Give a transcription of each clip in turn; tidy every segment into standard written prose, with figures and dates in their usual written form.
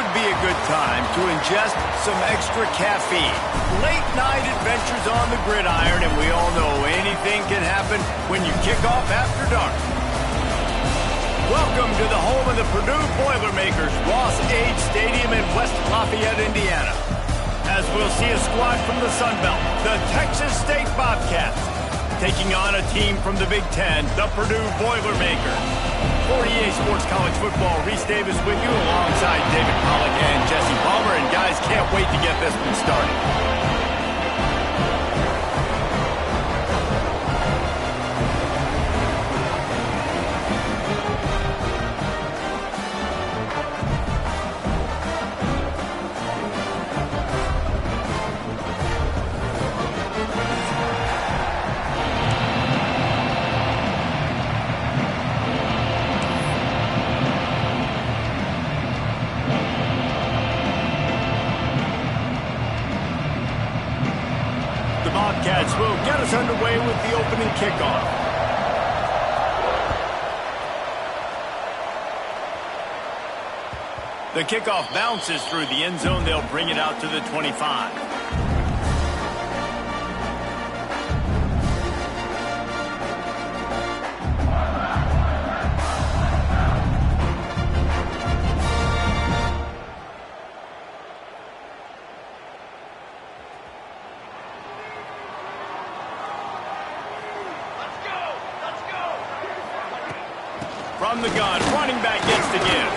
would be a good time to ingest some extra caffeine. Late night adventures on the gridiron, and we all know anything can happen when you kick off after dark. Welcome to the home of the Purdue Boilermakers, Ross Age Stadium in West Lafayette, Indiana. As we'll see a squad from the Sun Belt, the Texas State Bobcats, taking on a team from the Big Ten, the Purdue Boilermakers. For EA Sports College Football, Reese Davis with you alongside David Pollack and Jesse Palmer. And guys, can't wait to get this one started. Bobcats will get us underway with the opening kickoff. The kickoff bounces through the end zone. They'll bring it out to the 25. From the gun, running back gets to give.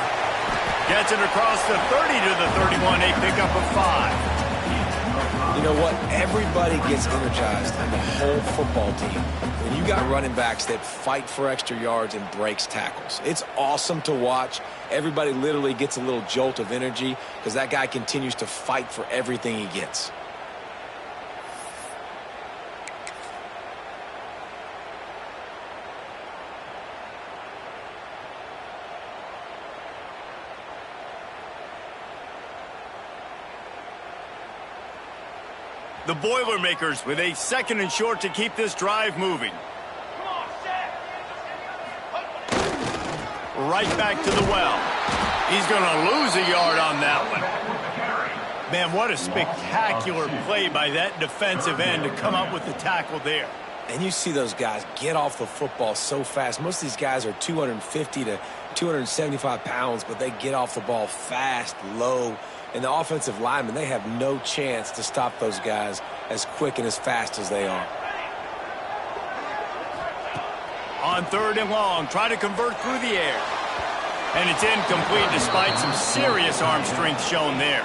Gets it across the 30 to the 31, a pickup of 5. You know what? Everybody gets energized on the whole football team when you got running backs that fight for extra yards and breaks tackles. It's awesome to watch. Everybody literally gets a little jolt of energy because that guy continues to fight for everything he gets. The Boilermakers with a 2nd and short to keep this drive moving. Right back to the well. He's going to lose a yard on that one. Man, what a spectacular play by that defensive end to come up with the tackle there. And you see those guys get off the football so fast. Most of these guys are 250 to 275 pounds, but they get off the ball fast, low. And the offensive linemen, they have no chance to stop those guys as quick and as fast as they are. On 3rd and long, try to convert through the air. And it's incomplete despite some serious arm strength shown there.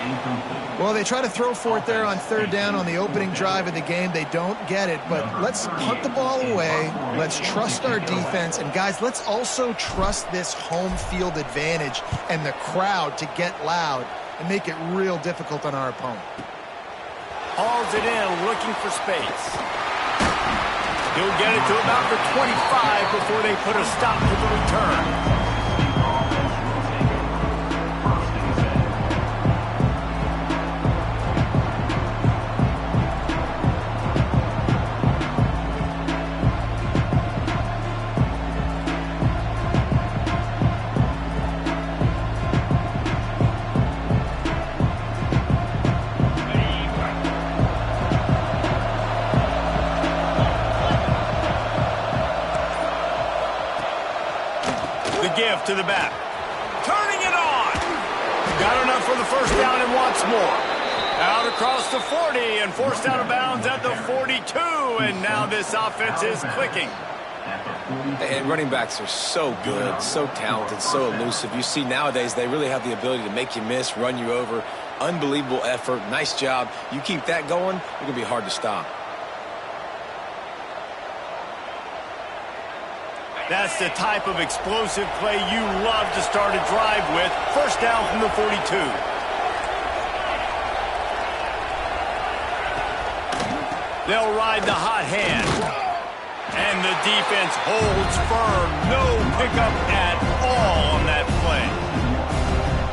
Well, they try to throw for it there on 3rd down on the opening drive of the game. They don't get it, but let's punt the ball away. Let's trust our defense. And, guys, let's also trust this home field advantage and the crowd to get loud and make it real difficult on our opponent. Hauls it in, looking for space. He'll get it to about the 25 before they put a stop to the return. Give to the back. Turning it on. Got enough for the 1st down and wants more. Out across the 40 and forced out of bounds at the 42. And now this offense is clicking. And running backs are so good, so talented, so elusive. You see nowadays they really have the ability to make you miss, run you over. Unbelievable effort. Nice job. You keep that going, it's going to be hard to stop. That's the type of explosive play you love to start a drive with. 1st down from the 42. They'll ride the hot hand. And the defense holds firm. No pickup at all on that play.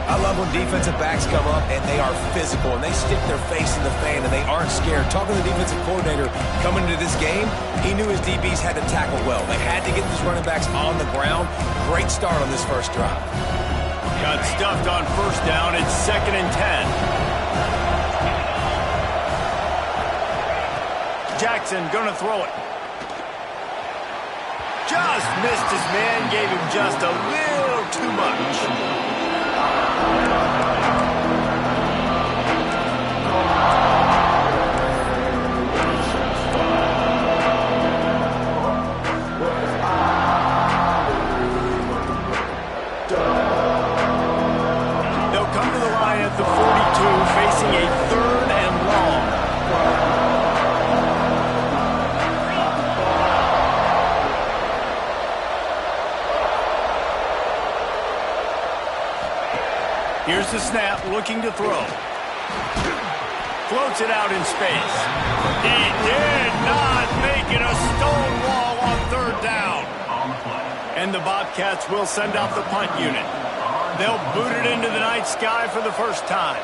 I love when defensive backs come up and they are physical and they stick their face in the fan and they aren't scared. Talking to the defensive coordinator coming into this game, he knew his DBs had to tackle well. They had to get these running backs on the ground. Great start on this 1st drive. Got stuffed on first down. It's 2nd and 10. Jackson gonna throw it. Just missed his man, gave him just a little too much. They'll come to the line at the 42, facing a 3rd and long. Here's the snap, looking to throw. Floats it out in space. He did not make it a stone wall on 3rd down. And the Bobcats will send out the punt unit. They'll boot it into the night sky for the first time.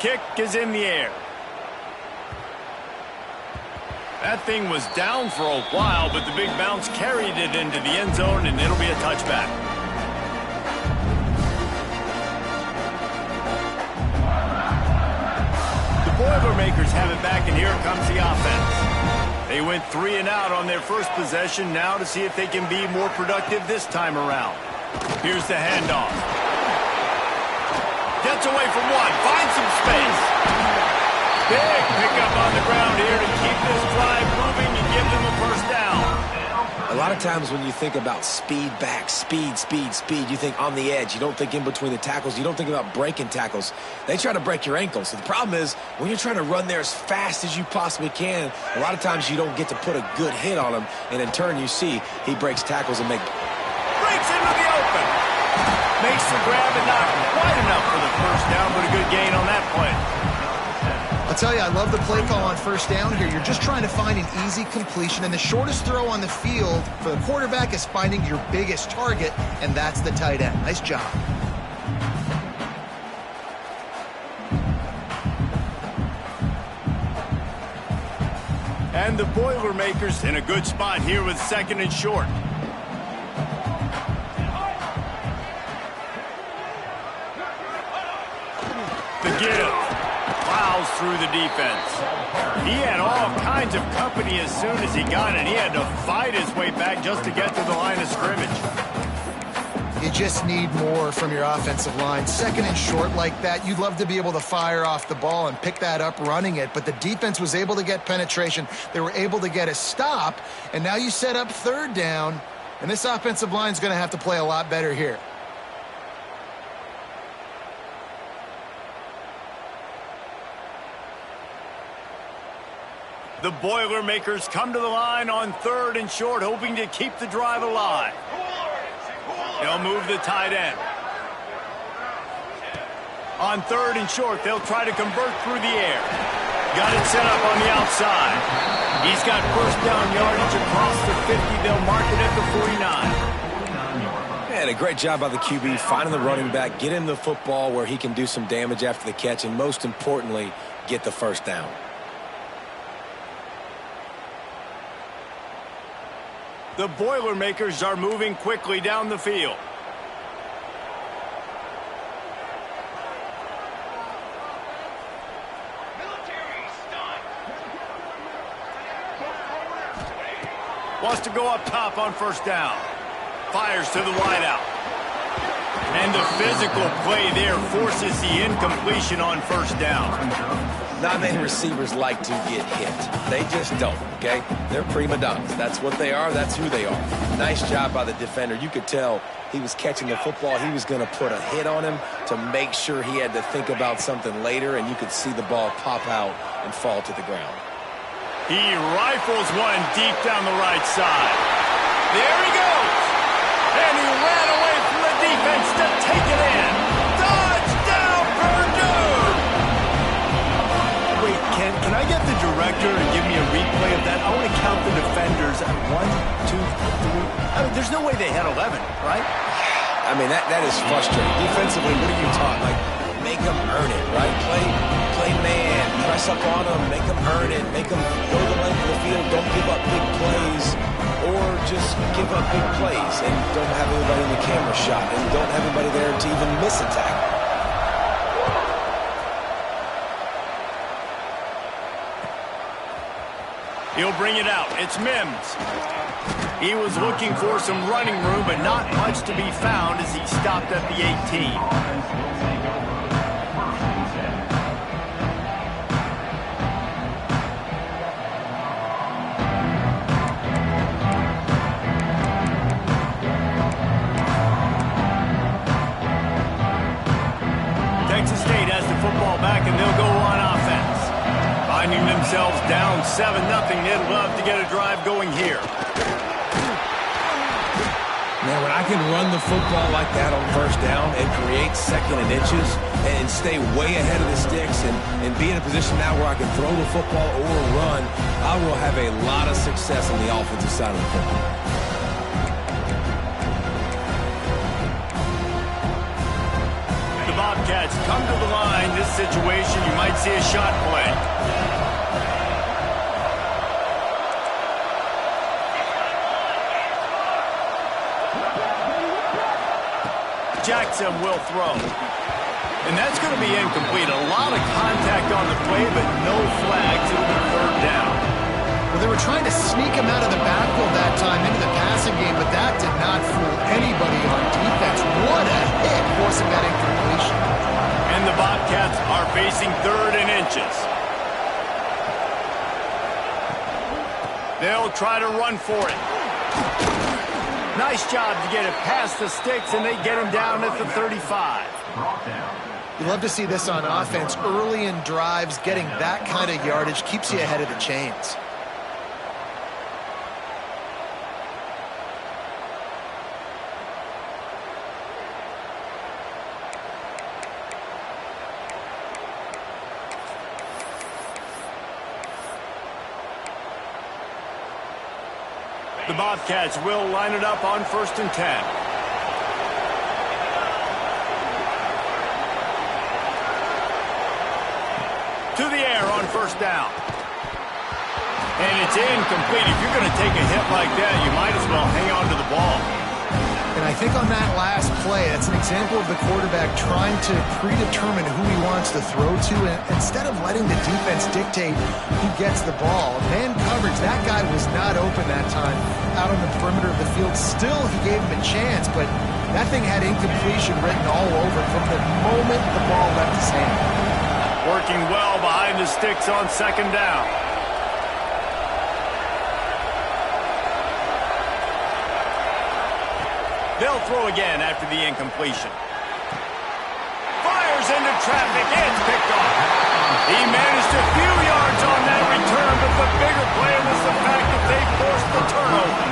Kick is in the air. That thing was down for a while, but the big bounce carried it into the end zone, and it'll be a touchback. The Boilermakers have it back, and here comes the offense. They went 3 and out on their first possession, now to see if they can be more productive this time around. Here's the handoff. Gets away from one, finds some space. Big pickup on the ground here to keep this drive moving and give them a first down. A lot of times when you think about speed back, speed, you think on the edge. You don't think in between the tackles. You don't think about breaking tackles. They try to break your ankles. So the problem is when you're trying to run there as fast as you possibly can, a lot of times you don't get to put a good hit on him. And in turn, you see he breaks tackles and breaks into the open. Makes the grab and not quite enough for the first down, but a good gain on that play. I'll tell you, I love the play call on first down here. You're just trying to find an easy completion, and the shortest throw on the field for the quarterback is finding your biggest target, and that's the tight end. Nice job. And the Boilermakers in a good spot here with 2nd and short. The give. Plows through the defense. He had all kinds of company as soon as he got it. He had to fight his way back just to get to the line of scrimmage. You just need more from your offensive line. 2nd and short like that, you'd love to be able to fire off the ball and pick that up running it, but the defense was able to get penetration. They were able to get a stop, and now you set up 3rd down, and this offensive line is going to have to play a lot better here. The Boilermakers come to the line on 3rd and short, hoping to keep the drive alive. They'll move the tight end. On 3rd and short, they'll try to convert through the air. Got it set up on the outside. He's got first down yardage across the 50. They'll mark it at the 49. Man, a great job by the QB, finding the running back, get him the football where he can do some damage after the catch, and most importantly, get the first down. The Boilermakers are moving quickly down the field. Wants to go up top on first down. Fires to the wideout. And the physical play there forces the incompletion on first down. Not many receivers like to get hit. They just don't, okay? They're prima donnas. That's what they are. That's who they are. Nice job by the defender. You could tell he was catching the football. He was going to put a hit on him to make sure he had to think about something later, and you could see the ball pop out and fall to the ground. He rifles one deep down the right side. There he goes. And he ran away from the defense to take it in. Touchdown, Purdue! Wait, can I get the director to give me a replay of that? I want to count the defenders at 1, 2, 3. I mean, there's no way they had 11, right? I mean, that is frustrating. Defensively, what are you taught? Like, make them earn it, right? Play man, press up on them, make them earn it, make them go the length of the field, don't give up big plays, or just give up big plays and don't have anybody in the camera shot and don't have anybody there to even miss a tackle. He'll bring it out. It's Mims. He was looking for some running room, but not much to be found as he stopped at the 18. Texas State has the football back, and they'll go on offense. Finding themselves down 7-0, they'd love to get a drive going here. Now, when I can run the football like that on first down and create second and inches and stay way ahead of the sticks and be in a position now where I can throw the football or run, I will have a lot of success on the offensive side of the football. The Bobcats come to the line. This situation, you might see a shot play. Jackson will throw. And that's going to be incomplete. A lot of contact on the play, but no flags. It'll be third down. Well, they were trying to sneak him out of the backfield that time into the passing game, but that did not fool anybody on defense. What a hit, forcing that incompletion. And the Bobcats are facing third and inches. They'll try to run for it. Nice job to get it past the sticks, and they get him down at the 35. You love to see this on offense. Early in drives, getting that kind of yardage keeps you ahead of the chains. The Bobcats will line it up on 1st and 10. To the air on 1st down. And it's incomplete. If you're going to take a hit like that, you might as well hang on to the ball. And I think on that last play, that's an example of the quarterback trying to predetermine who he wants to throw to, and instead of letting the defense dictate who gets the ball. Man coverage, that guy was not open that time out on the perimeter of the field. Still, he gave him a chance, but that thing had incompletion written all over it from the moment the ball left his hand. Working well behind the sticks on 2nd down. They'll throw again after the incompletion. Fires into traffic. It's picked off. He managed a few yards on that return, but the bigger play was the fact that they forced the turnover.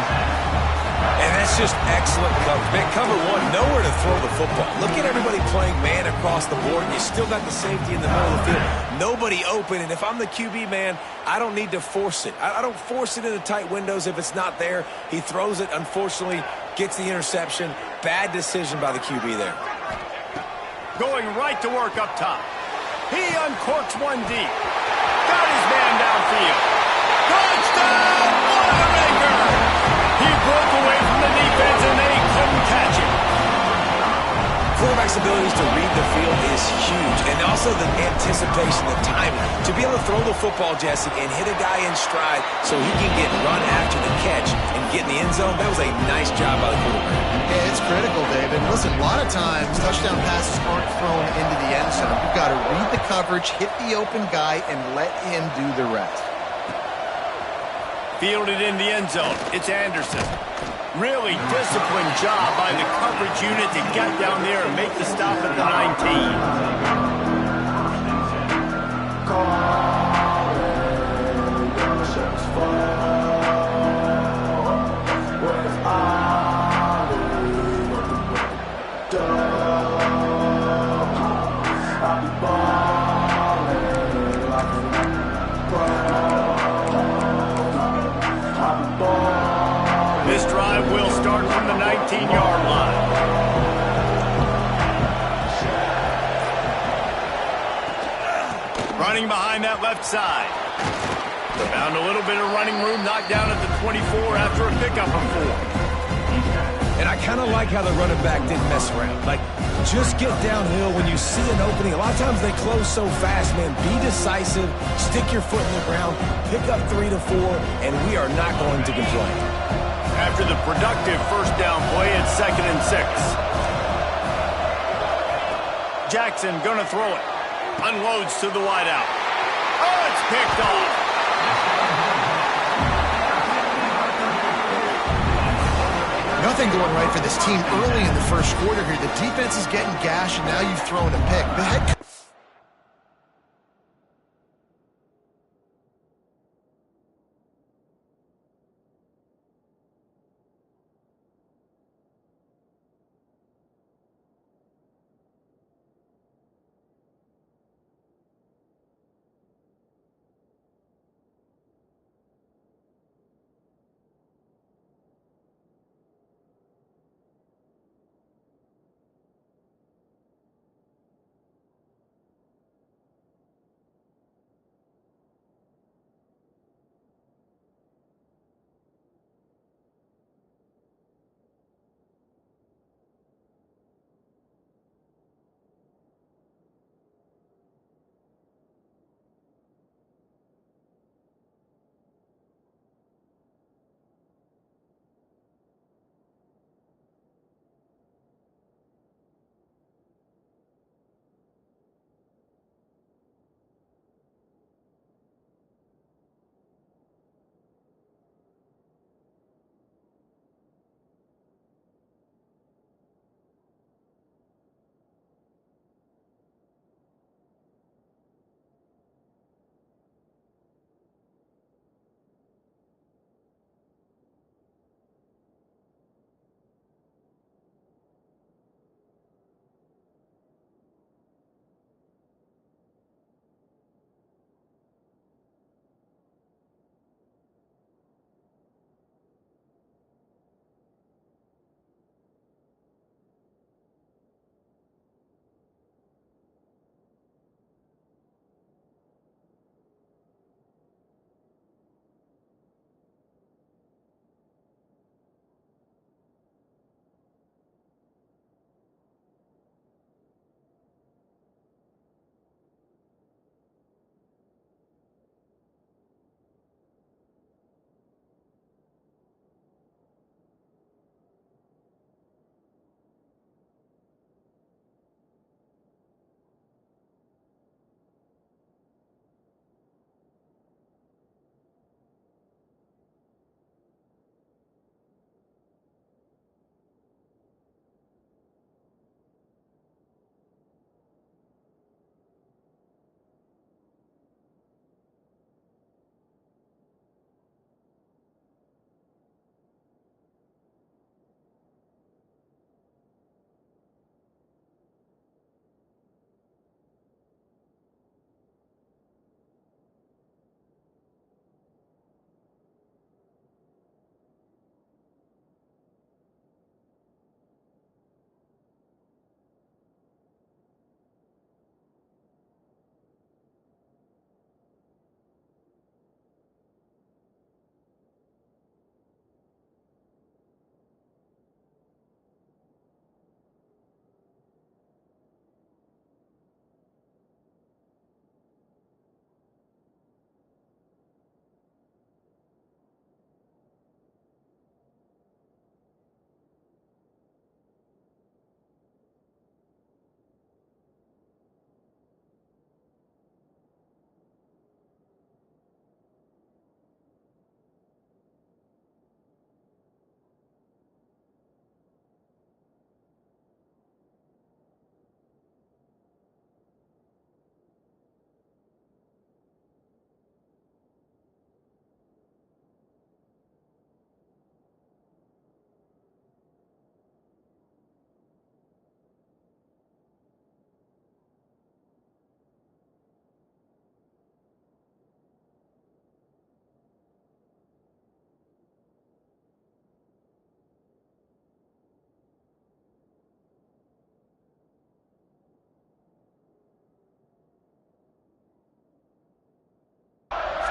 And that's just excellent coverage. Man, cover one, nowhere to throw the football. Look at everybody playing man across the board. You still got the safety in the middle of the field. Nobody open, and if I'm the QB, man, I don't need to force it. I don't force it into tight windows if it's not there. He throws it, unfortunately, gets the interception. Bad decision by the QB there. Going right to work up top. He uncorks one deep. Got his man downfield. Touchdown, Autiger! He broke away from the defense, and they couldn't catch him. Quarterback's abilities to read the field is huge, and also the anticipation, the timing. To be able to throw the football, Jesse, and hit a guy in stride so he can get run after the catch and get in the end zone, that was a nice job by the quarterback. Yeah, it's critical, David. Listen, a lot of times touchdown passes aren't thrown into the end zone. You've got to read the coverage, hit the open guy, and let him do the rest. Fielded in the end zone. It's Anderson. Really disciplined job by the coverage unit to get down there and make the stop at the 19. This drive will start from the 19-yard line. running behind that left side. Found a little bit of running room, knocked down at the 24 after a pickup of 4. And I kind of like how the running back didn't mess around. Like, just get downhill when you see an opening. A lot of times they close so fast, man. Be decisive, stick your foot in the ground, pick up 3 to 4, and we are not going to complain. After the productive first down play, it's 2nd and 6. Jackson gonna throw it. Unloads to the wideout. Oh, it's picked off. Nothing going right for this team early in the first quarter here. The defense is getting gashed, and now you've thrown a pick. The head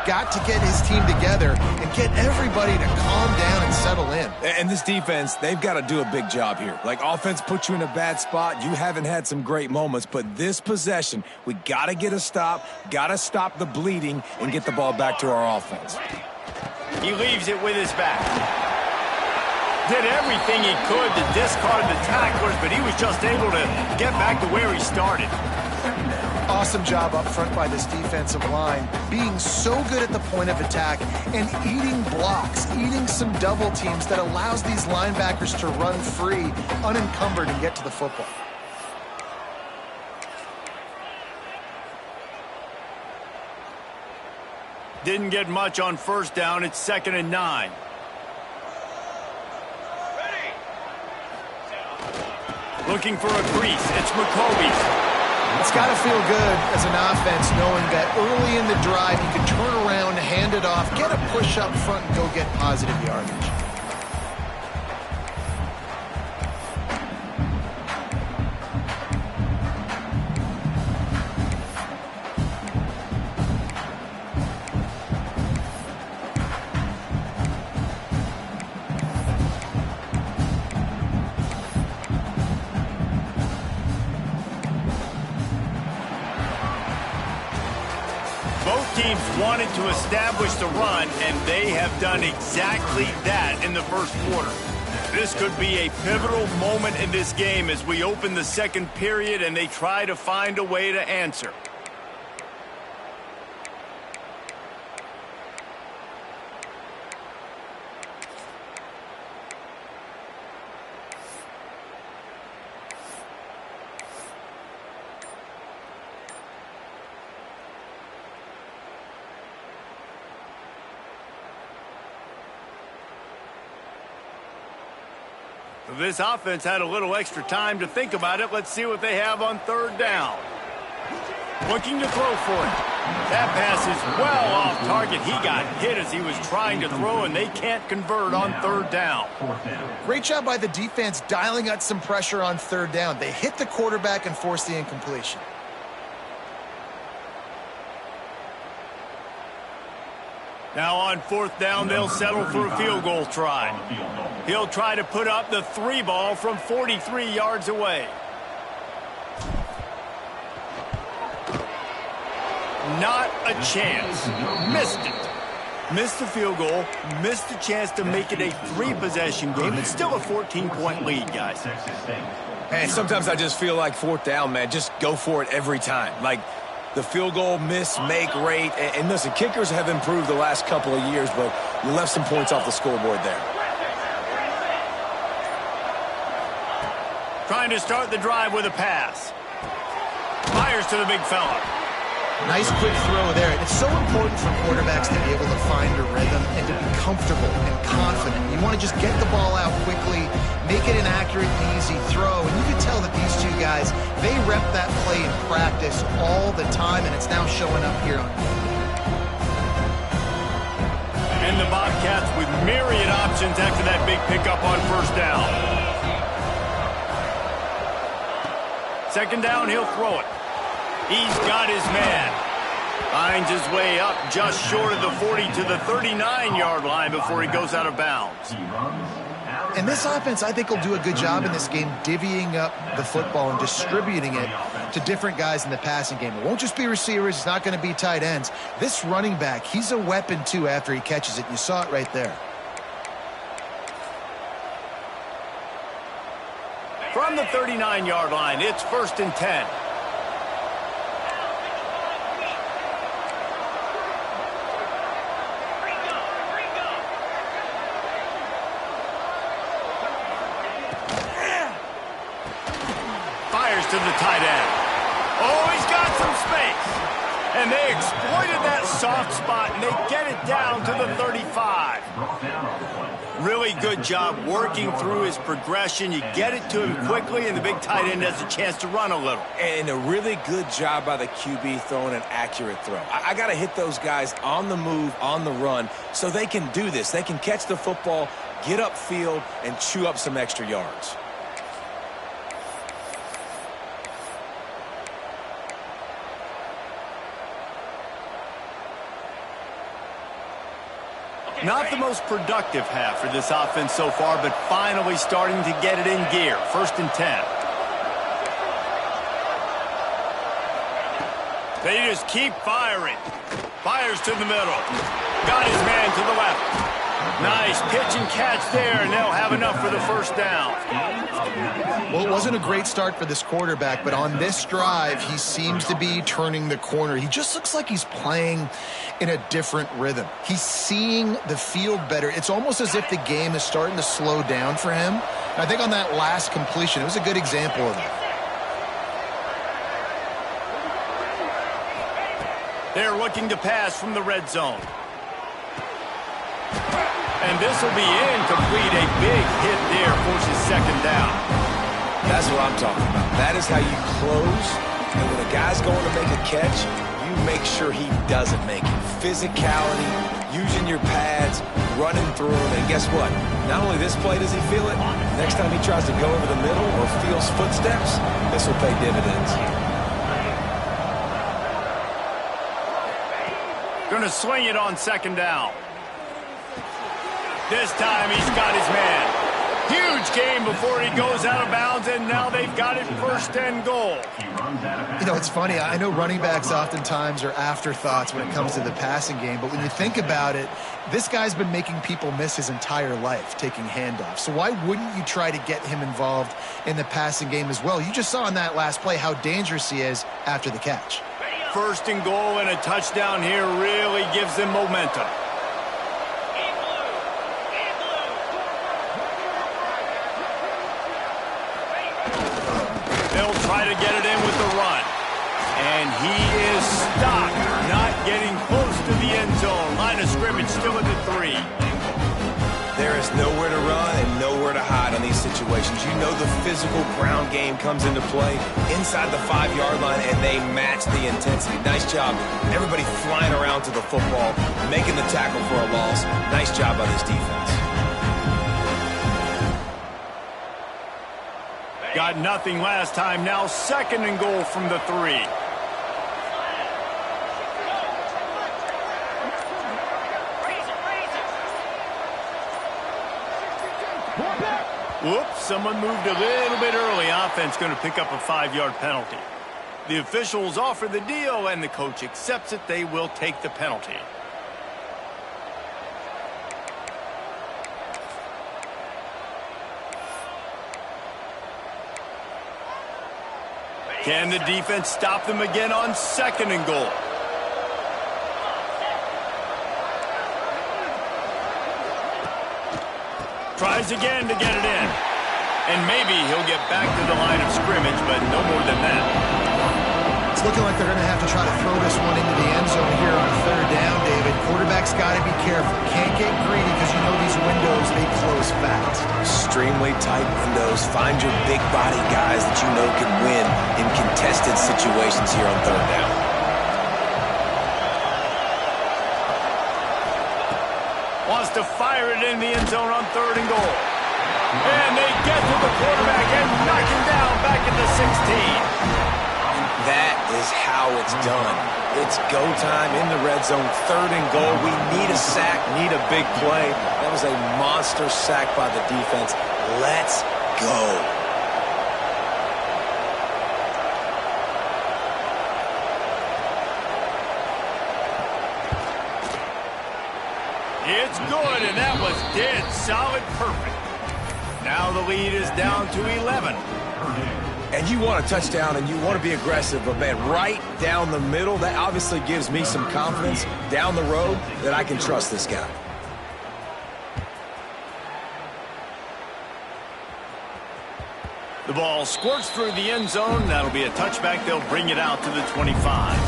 got to get his team together and get everybody to calm down and settle in. And this defense, they've got to do a big job here. Like, offense put you in a bad spot. You haven't had some great moments, but this possession, we got to get a stop, got to stop the bleeding, and get the ball back to our offense. He leaves it with his back. Did everything he could to discard the tacklers, but he was just able to get back to where he started. Awesome job up front by this defensive line, being so good at the point of attack and eating blocks, eating some double teams that allows these linebackers to run free, unencumbered, and get to the football. Didn't get much on first down. It's 2nd and 9. Looking for a crease. It's McCoby's. It's got to feel good as an offense knowing that early in the drive you can turn around, hand it off, get a push up front, and go get positive yardage. Both teams wanted to establish the run, and they have done exactly that in the first quarter. This could be a pivotal moment in this game as we open the second period and they try to find a way to answer. This offense had a little extra time to think about it. Let's see what they have on 3rd down. Looking to throw for it. That pass is well off target. He got hit as he was trying to throw, and they can't convert on 3rd down. Great job by the defense dialing up some pressure on 3rd down. They hit the quarterback and forced the incompletion. Now on 4th down, they'll settle for a field goal try. He'll try to put up the 3 ball from 43 yards away. Not a chance. Missed it. Missed the field goal, missed the chance to make it a 3-possession game. It's still a 14-point lead, guys. And sometimes I just feel like 4th down, man, just go for it every time. Like, the field goal miss-make rate. And listen, kickers have improved the last couple of years, but you left some points off the scoreboard there. Trying to start the drive with a pass. Fires to the big fella. Nice quick throw there. It's so important for quarterbacks to be able to find a rhythm and to be comfortable and confident. You want to just get the ball out quickly, make it an accurate and easy throw. And you can tell that these two guys, they rep that play in practice all the time, and it's now showing up here on film. And the Bobcats with myriad options after that big pickup on 1st down. 2nd down, he'll throw it. He's got his man. Finds his way up just short of the 40 to the 39-yard line before he goes out of bounds. And this offense, I think, will do a good job in this game divvying up the football and distributing it to different guys in the passing game. It won't just be receivers. It's not going to be tight ends. This running back, he's a weapon, too, after he catches it. You saw it right there. From the 39-yard line, it's 1st and 10. To the tight end. Oh, he's got some space. And they exploited that soft spot, and they get it down to the 35. Really good job working through his progression. You get it to him quickly, and the big tight end has a chance to run a little. And a really good job by the QB throwing an accurate throw. I got to hit those guys on the move, on the run, so they can do this. They can catch the football, get upfield, and chew up some extra yards. Not the most productive half for this offense so far, but finally starting to get it in gear. 1st and 10. They just keep firing. Fires to the middle. Got his man to the left. Nice pitch and catch there, and they'll have enough for the 1st down. Well, it wasn't a great start for this quarterback, but on this drive, he seems to be turning the corner. He just looks like he's playing in a different rhythm. He's seeing the field better. It's almost as if the game is starting to slow down for him. And I think on that last completion, it was a good example of that. They're looking to pass from the red zone. And this will be incomplete. A big hit there forces 2nd down. That's what I'm talking about. That is how you close. And when a guy's going to make a catch, you make sure he doesn't make it. Physicality, using your pads, running through them. And guess what? Not only this play does he feel it, next time he tries to go over the middle or feels footsteps, this will pay dividends. Going to swing it on 2nd down. This time he's got his man. Huge game before he goes out of bounds, and now they've got it 1st and goal. You know, it's funny. I know running backs oftentimes are afterthoughts when it comes to the passing game, but when you think about it, this guy's been making people miss his entire life taking handoffs. So why wouldn't you try to get him involved in the passing game as well? You just saw in that last play how dangerous he is after the catch. 1st and goal, and a touchdown here really gives them momentum. They'll try to get it in with the run. And he is stopped, not getting close to the end zone. Line of scrimmage still at the 3. There is nowhere to run and nowhere to hide on these situations. You know the physical ground game comes into play inside the 5-yard line, and they match the intensity. Nice job. Everybody flying around to the football, making the tackle for a loss. Nice job by this defense. Got nothing last time. Now 2nd and goal from the 3. Whoops, someone moved a little bit early. Offense going to pick up a 5-yard penalty. The officials offer the deal, and the coach accepts it. They will take the penalty. Can the defense stop them again on 2nd and goal? Tries again to get it in. And maybe he'll get back to the line of scrimmage, but no more than that. It's looking like they're going to have to try to throw this one into the end zone here on 3rd down, David. Quarterback's got to be careful. Can't get greedy because you know these windows, they close fast. Extremely tight windows. Find your big body guys that you know can win in contested situations here on 3rd down. Wants to fire it in the end zone on 3rd and goal. And they get to the quarterback and knock him down back at the 16. That is how it's done. It's go time in the red zone, 3rd and goal. We need a sack, need a big play. That was a monster sack by the defense. Let's go. It's good, and that was dead solid perfect. Now the lead is down to 11. And you want a touchdown and you want to be aggressive, but man, right down the middle, that obviously gives me some confidence down the road that I can trust this guy. The ball squirts through the end zone. That'll be a touchback. They'll bring it out to the 25.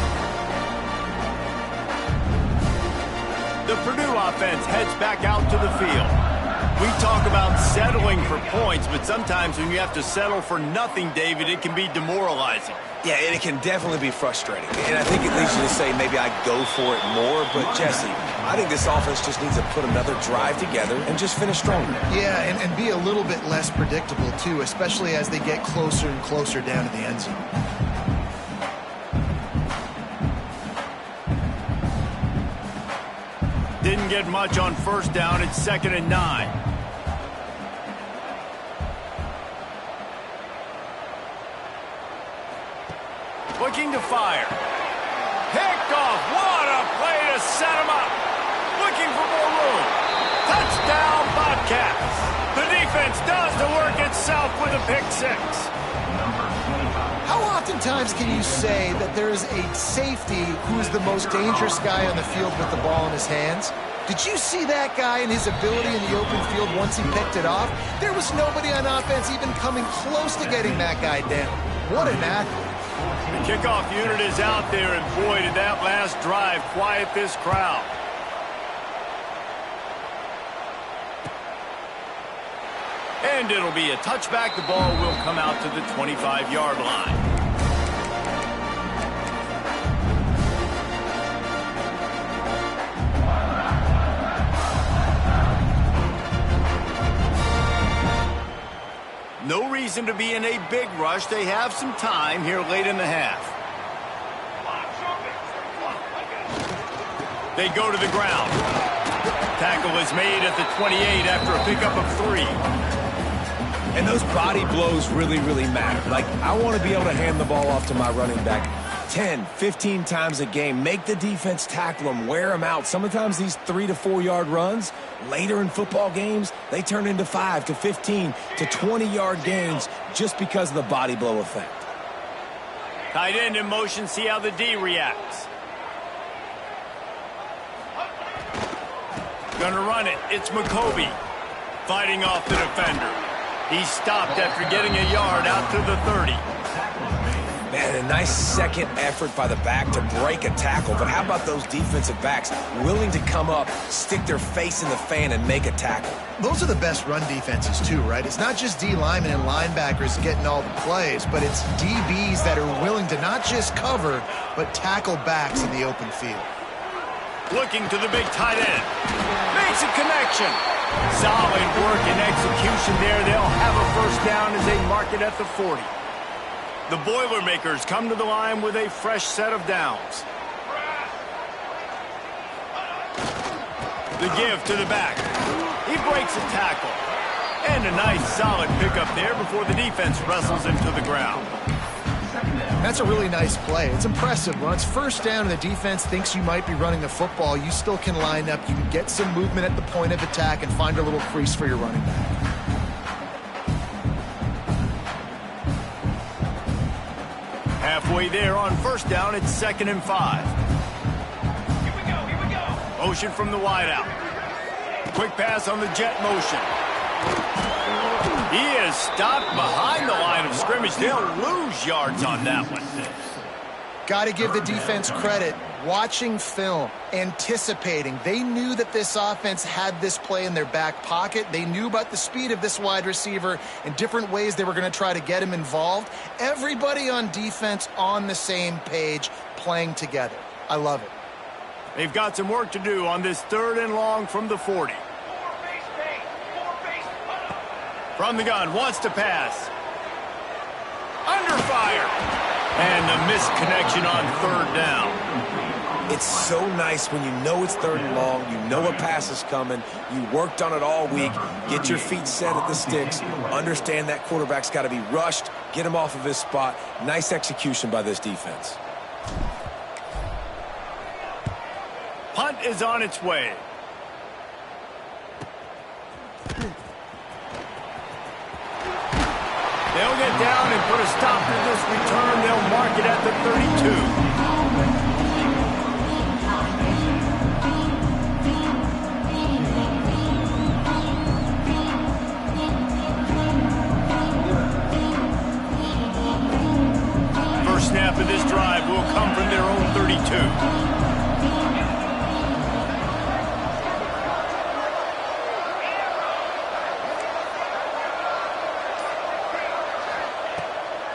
The Purdue offense heads back out to the field. We talk about settling for points, but sometimes when you have to settle for nothing, David, it can be demoralizing. Yeah, and it can definitely be frustrating. And I think it leads you to say maybe I go for it more. But, Jesse, I think this offense just needs to put another drive together and just finish stronger. Yeah, and be a little bit less predictable, too, especially as they get closer and closer down to the end zone. Didn't didn't get much on first down. It's 2nd and 9. Looking to fire. Picked off. What a play to set him up. Looking for more room. Touchdown, Bobcats. The defense does the work itself with a pick 6. How oftentimes can you say that there is a safety who is the most dangerous guy on the field with the ball in his hands? Did you see that guy and his ability in the open field once he picked it off? There was nobody on offense even coming close to getting that guy down. What an athlete. The kickoff unit is out there, and boy, did that last drive quiet this crowd. And it'll be a touchback. The ball will come out to the 25-yard line. No reason to be in a big rush. They have some time here late in the half. They go to the ground. Tackle is made at the 28 after a pickup of 3. And those body blows really, really matter. Like, I want to be able to hand the ball off to my running back 10, 15 times a game. Make the defense tackle them, wear them out. Sometimes these 3 to 4 yard runs, later in football games, they turn into 5 to 15 to 20-yard gains just because of the body blow effect. Tight end in motion, see how the D reacts. Gonna run it. It's McCoby fighting off the defender. He stopped after getting a yard out to the 30. Man, a nice second effort by the back to break a tackle. But how about those defensive backs willing to come up, stick their face in the fan, and make a tackle? Those are the best run defenses too, right? It's not just D linemen and linebackers getting all the plays, but it's DBs that are willing to not just cover, but tackle backs in the open field. Looking to the big tight end. Makes a connection. Solid work and execution there. They'll have a first down as they mark it at the 40. The Boilermakers come to the line with a fresh set of downs. The give to the back. He breaks a tackle. And a nice solid pickup there before the defense wrestles him to the ground. That's a really nice play. It's impressive. When it's first down and the defense thinks you might be running the football, you still can line up. You can get some movement at the point of attack and find a little crease for your running back. Halfway there on first down, it's 2nd and 5. Here we go. Motion from the wideout. Quick pass on the jet motion. He is stopped behind the line of scrimmage. They'll lose yards on that one. Got to give the defense credit. Watching film, anticipating. They knew that this offense had this play in their back pocket. They knew about the speed of this wide receiver and different ways they were going to try to get him involved. Everybody on defense on the same page, playing together. I love it. They've got some work to do on this 3rd and long from the 40. From the gun, wants to pass. Under fire. And a missed connection on 3rd down. It's so nice when you know it's 3rd and long, you know a pass is coming, you worked on it all week, get your feet set at the sticks, understand that quarterback's got to be rushed, get him off of his spot. Nice execution by this defense. Punt is on its way. They'll get down and put a stop to this return. They'll mark it at the 32. First snap of this drive will come from their own 32.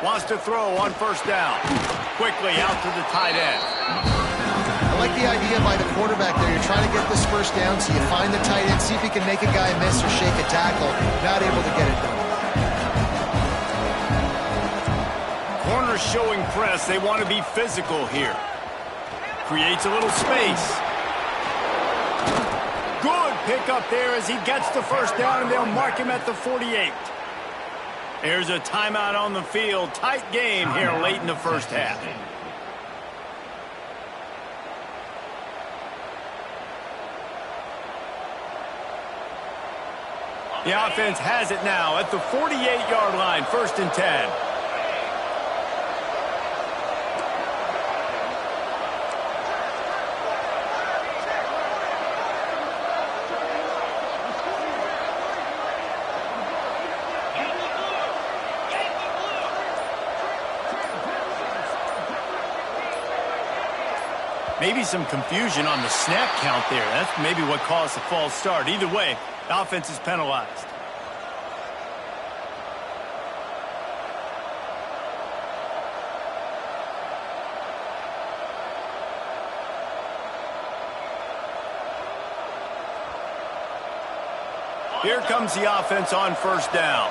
Wants to throw on first down. Quickly out to the tight end. I like the idea by the quarterback there. You're trying to get this first down, so you find the tight end, see if he can make a guy miss or shake a tackle. Not able to get it done. Corners showing press. They want to be physical here. Creates a little space. pickup there as he gets the first down, and they'll mark him at the 48. There's a timeout on the field. Tight game here late in the first half. The offense has it now at the 48-yard line, 1st and 10. Maybe some confusion on the snap count there. That's maybe what caused the false start. Either way, the offense is penalized. Here comes the offense on 1st down.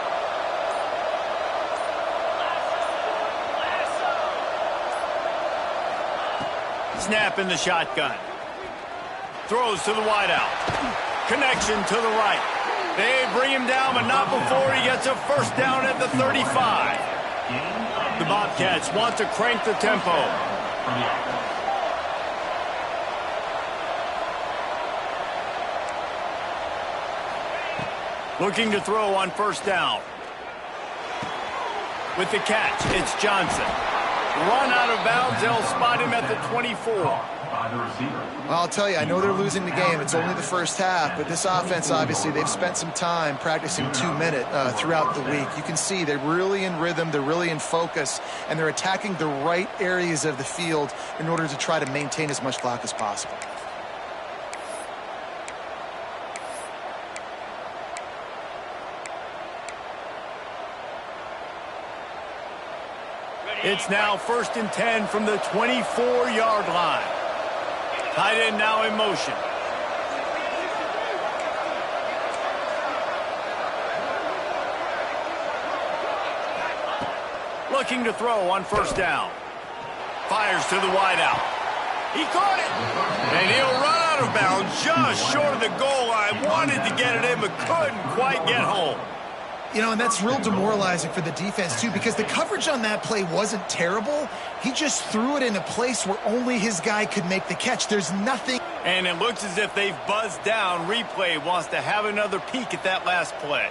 Snap in the shotgun. Throws to the wideout. Connection to the right. They bring him down, but not before he gets a 1st down at the 35. The Bobcats want to crank the tempo. Looking to throw on 1st down. With the catch, it's Johnson. Run out of bounds, they'll spot him at the 24. Well, I'll tell you, I know they're losing the game. It's only the first half, but this offense, obviously, they've spent some time practicing 2-minute throughout the week. You can see they're really in rhythm, they're really in focus, and they're attacking the right areas of the field in order to try to maintain as much clock as possible. It's now 1st and 10 from the 24-yard line. Tight end now in motion. Looking to throw on 1st down. Fires to the wideout. He caught it. And he'll run out of bounds just short of the goal line. Wanted to get it in, but couldn't quite get home. You know, and that's real demoralizing for the defense, too, because the coverage on that play wasn't terrible. He just threw it in a place where only his guy could make the catch. There's nothing. And it looks as if they've buzzed down. Replay wants to have another peek at that last play.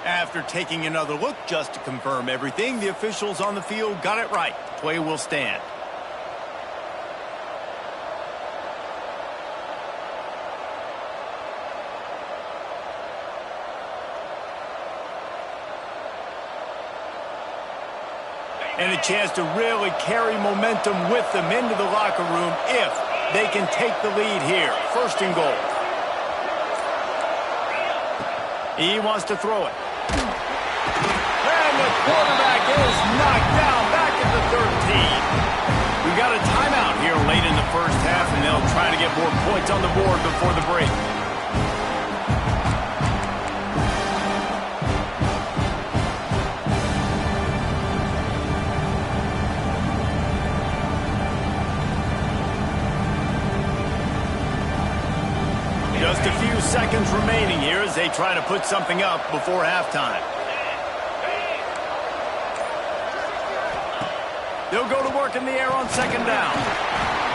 After taking another look just to confirm everything, the officials on the field got it right. Play will stand. And a chance to really carry momentum with them into the locker room if they can take the lead here. 1st and goal. He wants to throw it. And the quarterback is knocked down back at the 13. We've got a timeout here late in the first half, and they'll try to get more points on the board before the break. Just a few seconds remaining here as they try to put something up before halftime. They'll go to work in the air on 2nd down.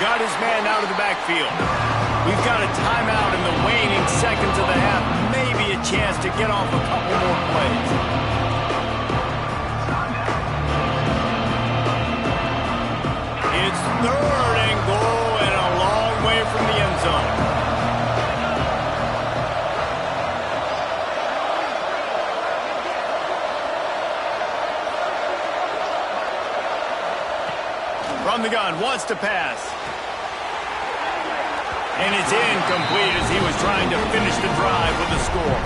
Got his man out of the backfield. We've got a timeout in the waning seconds of the half. Maybe a chance to get off a couple more plays. It's 3rd and goal and a long way from the end zone. From the gun, wants to pass. And it's incomplete as he was trying to finish the drive with a score.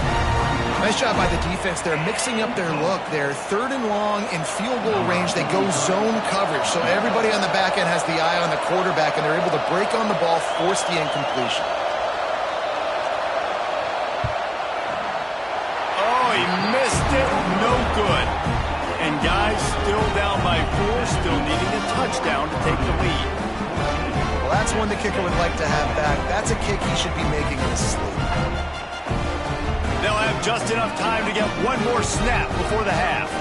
Nice job by the defense. They're mixing up their look. They're 3rd and long in field goal range. They go zone coverage. So everybody on the back end has the eye on the quarterback, and they're able to break on the ball, force the incompletion. Oh, he missed it. No good. And guys, still down by 4, still needing a touchdown to take the lead. Well, that's one the kicker would like to have back. That's a kick he should be making in his sleep. They'll have just enough time to get one more snap before the half.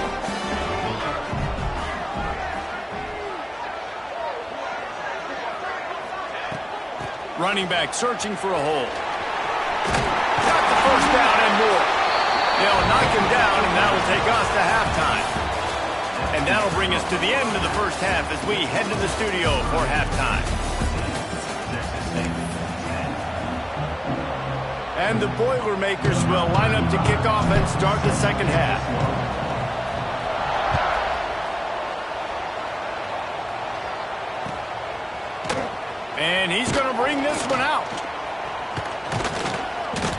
Running back searching for a hole. Got the first down and more. They'll knock him down, and that'll take us to halftime. And that'll bring us to the end of the first half as we head to the studio for halftime. And the Boilermakers will line up to kick off and start the second half. And he's going to bring this one out.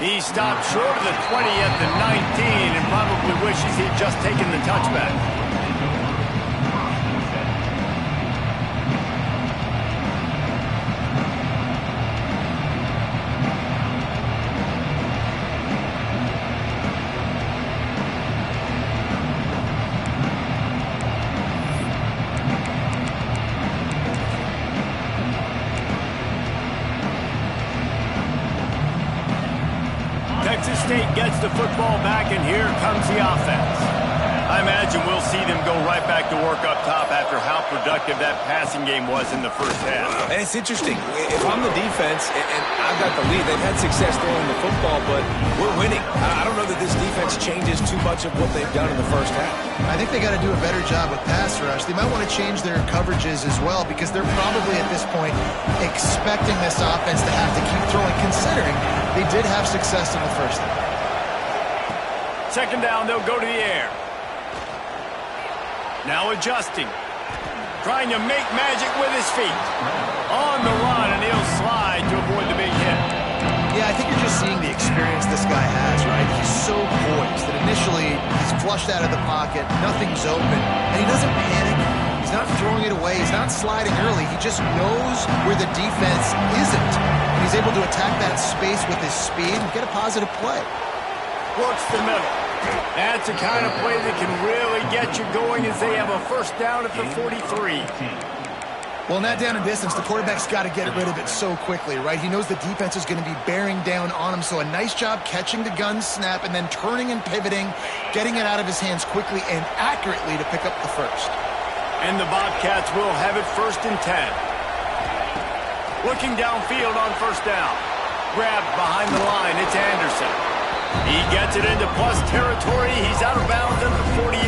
He stopped short of the 20 at the 19 and probably wishes he'd just taken the touchback. Texas State gets the football back, and here comes the offense. I imagine we'll see them go right back to work up top after how productive that passing game was in the first half. And it's interesting. If I'm the defense and I've got the lead, they've had success throwing the football, but we're winning. I don't know that this defense changes too much of what they've done in the first half. I think they got to do a better job with pass rush. They might want to change their coverages as well because they're probably at this point expecting this offense to have to keep throwing, considering they did have success in the first half. Second down, they'll go to the air. Now adjusting. Trying to make magic with his feet. On the run, and he'll slide to avoid the big hit. Yeah, I think you're just seeing the experience this guy has, right? He's so poised that initially he's flushed out of the pocket, nothing's open, and he doesn't panic. He's not throwing it away. He's not sliding early. He just knows where the defense isn't. And he's able to attack that space with his speed and get a positive play. Works the middle. That's the kind of play that can really get you going as they have a first down at the 43. Well, in that down and distance, the quarterback's got to get rid of it so quickly, right? He knows the defense is going to be bearing down on him, so a nice job catching the gun snap and then turning and pivoting, getting it out of his hands quickly and accurately to pick up the first. And the Bobcats will have it first and 10. Looking downfield on first down. Grabbed behind the line, it's Anderson. He gets it into plus territory. He's out of bounds at the 48.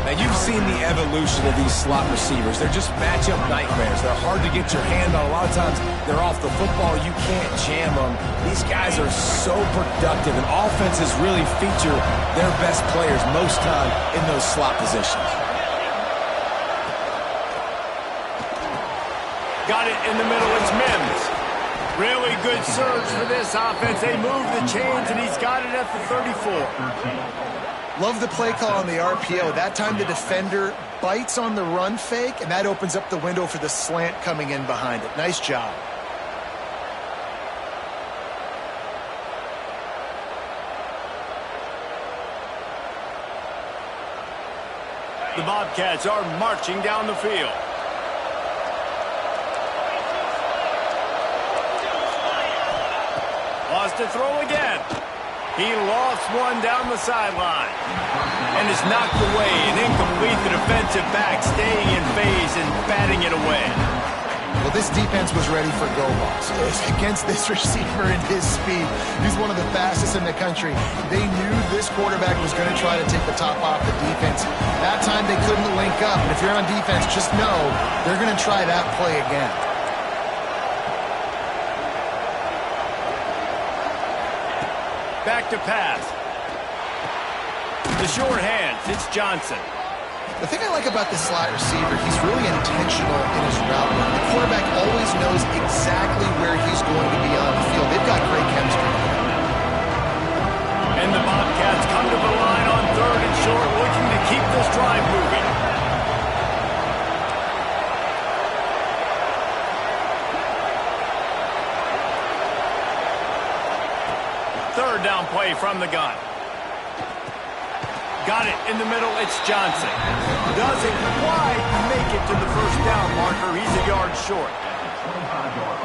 Now, you've seen the evolution of these slot receivers. They're just matchup nightmares. They're hard to get your hand on. A lot of times, they're off the football. You can't jam them. These guys are so productive, and offenses really feature their best players most time in those slot positions. Got it in the middle. It's Mims. Really good surge for this offense. They move the chains, and he's got it at the 34. Love the play call on the RPO. That time the defender bites on the run fake, and that opens up the window for the slant coming in behind it. Nice job. The Bobcats are marching down the field. Lost to throw again. He lost one down the sideline. And is knocked away and incomplete. The defensive back staying in phase and batting it away. Well, this defense was ready for go balls. Against this receiver and his speed, he's one of the fastest in the country. They knew this quarterback was going to try to take the top off the defense. That time they couldn't link up. And if you're on defense, just know they're going to try that play again. Back to pass. The short hands, it's Johnson. The thing I like about this slot receiver, he's really intentional in his route run. The quarterback always knows exactly where he's going to be on the field. They've got great chemistry. And the Bobcats come to the line on third and short, looking to keep this drive moving. Third down play from the gun. Got it in the middle. It's Johnson. Doesn't quite make it to the first down marker. He's a yard short.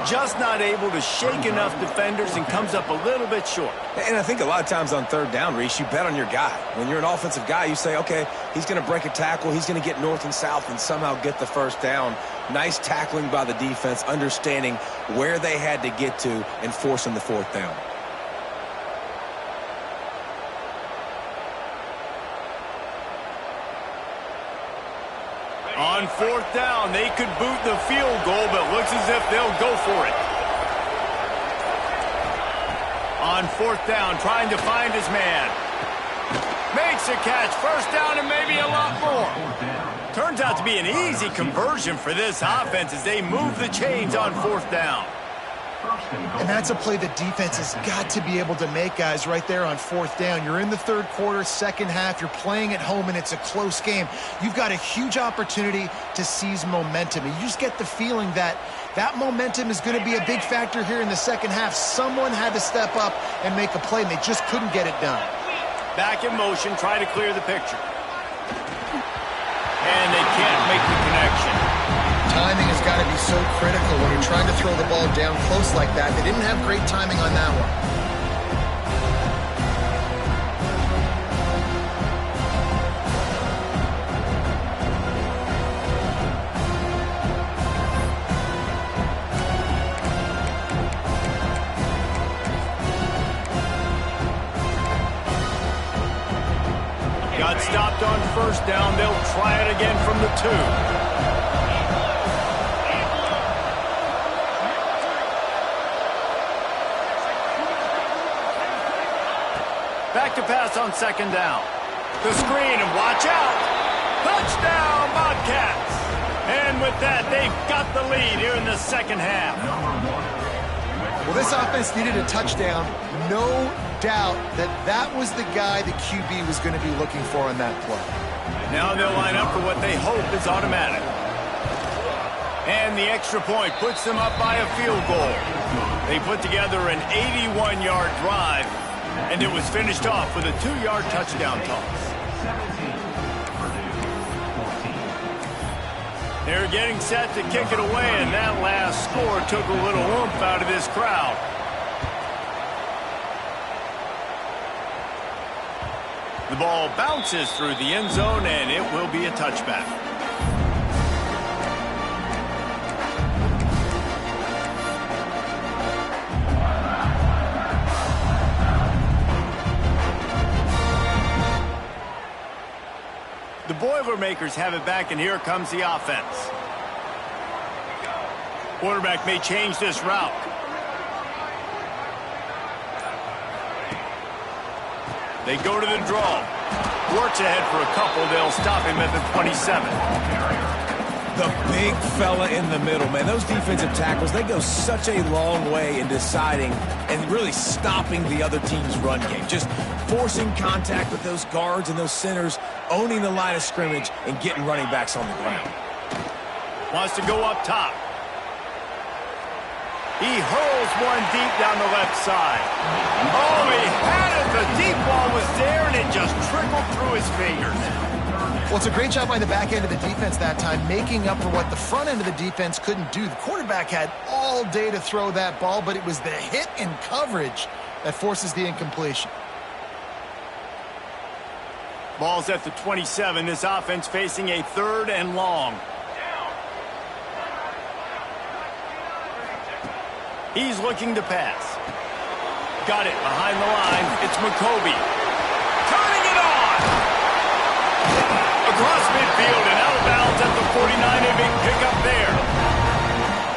Just not able to shake enough defenders and comes up a little bit short. And I think a lot of times on third down, Reese, you bet on your guy. When you're an offensive guy, you say, okay, he's going to break a tackle, he's going to get north and south and somehow get the first down. Nice tackling by the defense, understanding where they had to get to and forcing the fourth down. On fourth down, they could boot the field goal, but looks as if they'll go for it. On fourth down, trying to find his man. Makes a catch, first down and maybe a lot more. Turns out to be an easy conversion for this offense as they move the chains on fourth down. And that's a play the defense has got to be able to make, guys, right there on fourth down. You're in the third quarter, second half. You're playing at home, and it's a close game. You've got a huge opportunity to seize momentum. And you just get the feeling that that momentum is going to be a big factor here in the second half. Someone had to step up and make a play, and they just couldn't get it done. Back in motion, try to clear the picture. And they can't make the connection. Timing has got to be so critical when you're trying to throw the ball down close like that. They didn't have great timing on that one. Got stopped on first down. They'll try it again from the 2. Back to pass on second down. The screen, and watch out. Touchdown, Bobcats. And with that, they've got the lead here in the second half. Well, this offense needed a touchdown. No doubt that that was the guy the QB was going to be looking for on that play. Now they'll line up for what they hope is automatic. And the extra point puts them up by a field goal. They put together an 81-yard drive, and it was finished off with a 2-yard touchdown toss. They're getting set to kick it away, and that last score took a little oomph out of this crowd. The ball bounces through the end zone, and it will be a touchback. The Boilermakers have it back, and here comes the offense. Quarterback may change this route. They go to the draw. Works ahead for a couple. They'll stop him at the 27. The big fella in the middle, man. Those defensive tackles, they go such a long way in deciding and really stopping the other team's run game. Just forcing contact with those guards and those centers, owning the line of scrimmage, and getting running backs on the ground. Wants to go up top. He hurls one deep down the left side. Oh, he had it. The deep ball was there, and it just trickled through his fingers. Well, it's a great job by the back end of the defense that time, making up for what the front end of the defense couldn't do. The quarterback had all day to throw that ball, but it was the hit and coverage that forces the incompletion. Ball's at the 27. This offense facing a 3rd and long. He's looking to pass. Got it behind the line. It's McCoby. Turning it on! Across midfield and out of bounds at the 49. A big pickup there.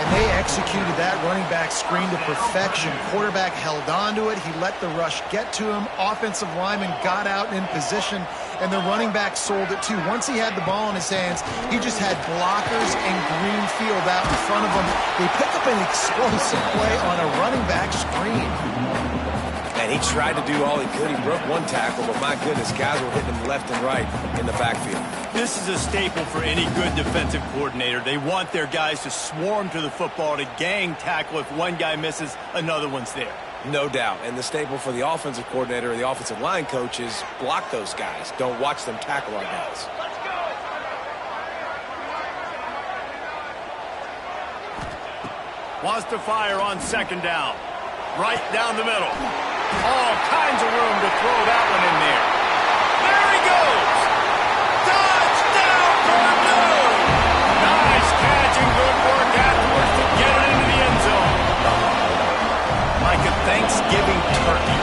And they executed that running back screen to perfection. Quarterback held on to it. He let the rush get to him. Offensive lineman got out in position, and the running back sold it too. Once he had the ball in his hands, he just had blockers and green field out in front of him. They pick up an explosive play on a running back screen. And he tried to do all he could. He broke one tackle, but my goodness, guys were hitting him left and right in the backfield. This is a staple for any good defensive coordinator. They want their guys to swarm to the football, to gang tackle. If one guy misses, another one's there. No doubt. And the staple for the offensive coordinator or the offensive line coach is block those guys. Don't watch them tackle our guys. Wants to fire on second down. Right down the middle. All kinds of room to throw that one in there. There he goes. Touchdown, Purdue! Nice catch and good work afterwards to get it into the end zone. Like a Thanksgiving turkey.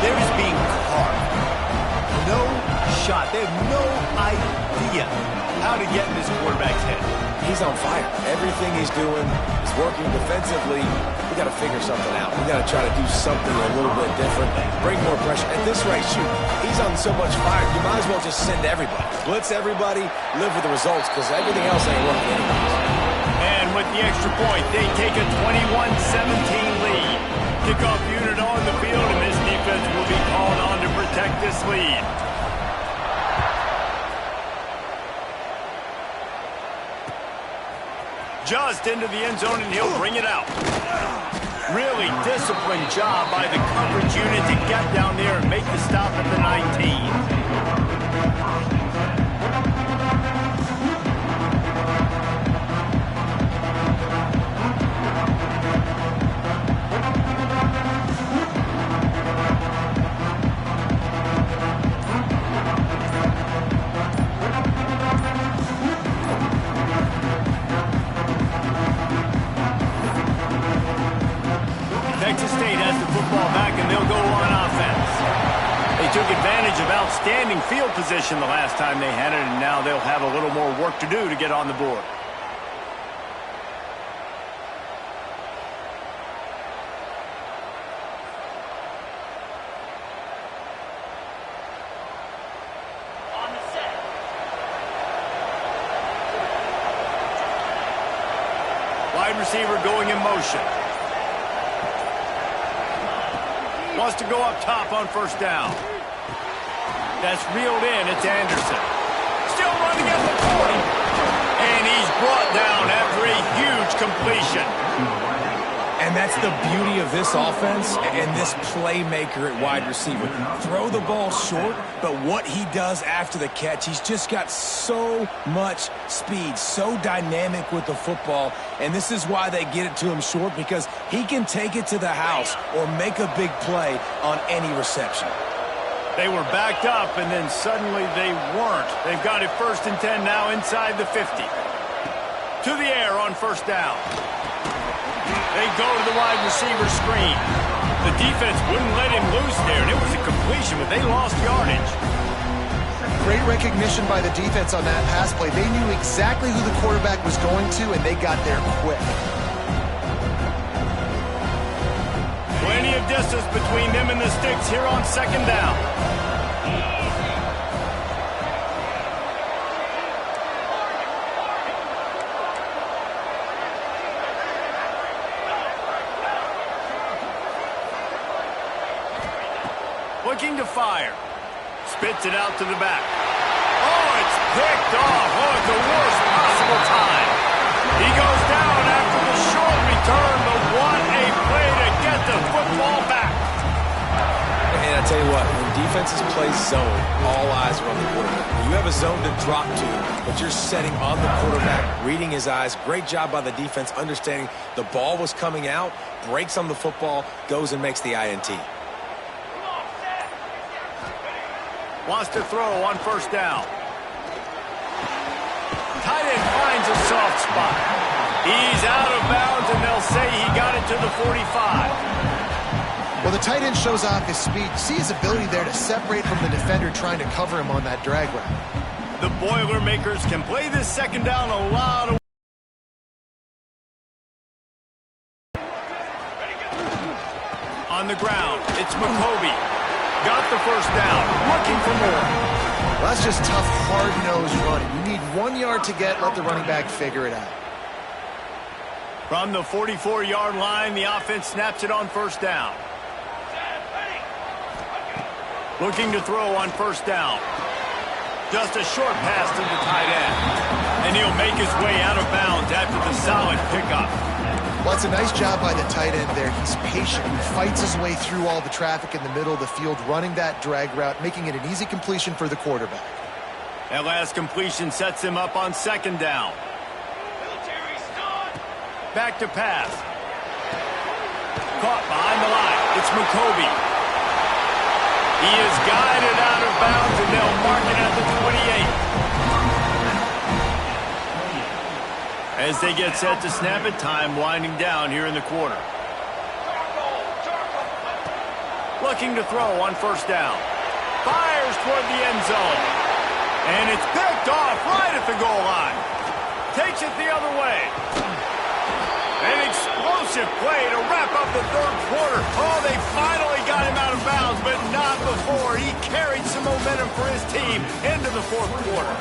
They're just being carved. No shot. They have no idea how to get in this quarterback's head. He's on fire. Everything he's doing is working defensively. We got to figure something out. We got to try to do something a little bit different. Bring more pressure. At this rate, shoot, he's on so much fire. You might as well just send everybody. Blitz everybody, live with the results, because everything else ain't working anyways. And with the extra point, they take a 21-17 lead. Kickoff unit on the field, and this defense will be called on to protect this lead. Just into the end zone, and he'll bring it out. Really disciplined job by the coverage unit to get down there and make the stop at the 19. Texas State has the football back, and they'll go on offense. They took advantage of outstanding field position the last time they had it, and now they'll have a little more work to do to get on the board. Wide receiver going in motion. Wants to go up top on first down. That's reeled in. It's Anderson. Still running at the 40. And he's brought down after a huge completion. And that's the beauty of this offense and this playmaker at wide receiver. Throw the ball short, but what he does after the catch, he's just got so much speed, so dynamic with the football. And this is why they get it to him short, because he can take it to the house or make a big play on any reception. They were backed up, and then suddenly they weren't. They've got it 1st and 10 now inside the 50. To the air on first down. They go to the wide receiver screen. The defense wouldn't let him loose there, and it was a completion, but they lost yardage. Great recognition by the defense on that pass play. They knew exactly who the quarterback was going to, and they got there quick. Plenty of distance between them and the sticks here on second down. Looking to fire. Spits it out to the back. Oh, it's picked off. Oh, at the worst possible time. He goes down after the short return, but what a play to get the football back. And I tell you what, when defenses play zone, all eyes are on the quarterback. You have a zone to drop to, but you're setting on the quarterback, reading his eyes. Great job by the defense, understanding the ball was coming out, breaks on the football, goes and makes the INT. Wants to throw on first down. Tight end finds a soft spot. He's out of bounds, and they'll say he got it to the 45. Well, the tight end shows off his speed. See his ability there to separate from the defender trying to cover him on that drag route. The Boilermakers can play this second down a lot of on the ground. It's McCovey. Got the first down, looking for more. Well, that's just tough, hard-nosed running. You need 1 yard to get, let the running back figure it out. From the 44-yard line, the offense snaps it on first down. Looking to throw on first down. Just a short pass to the tight end. And he'll make his way out of bounds after the solid pickup. Well, it's a nice job by the tight end there. He's patient. He fights his way through all the traffic in the middle of the field, running that drag route, making it an easy completion for the quarterback. That last completion sets him up on second down. Back to pass. Caught behind the line. It's McCoby. He is guided out of bounds, and they'll mark it at the 28. As they get set to snap it, time winding down here in the quarter. Looking to throw on first down. Fires toward the end zone. And it's picked off right at the goal line. Takes it the other way. An explosive play to wrap up the third quarter. Oh, they finally got him out of bounds, but not before. He carried some momentum for his team into the fourth quarter.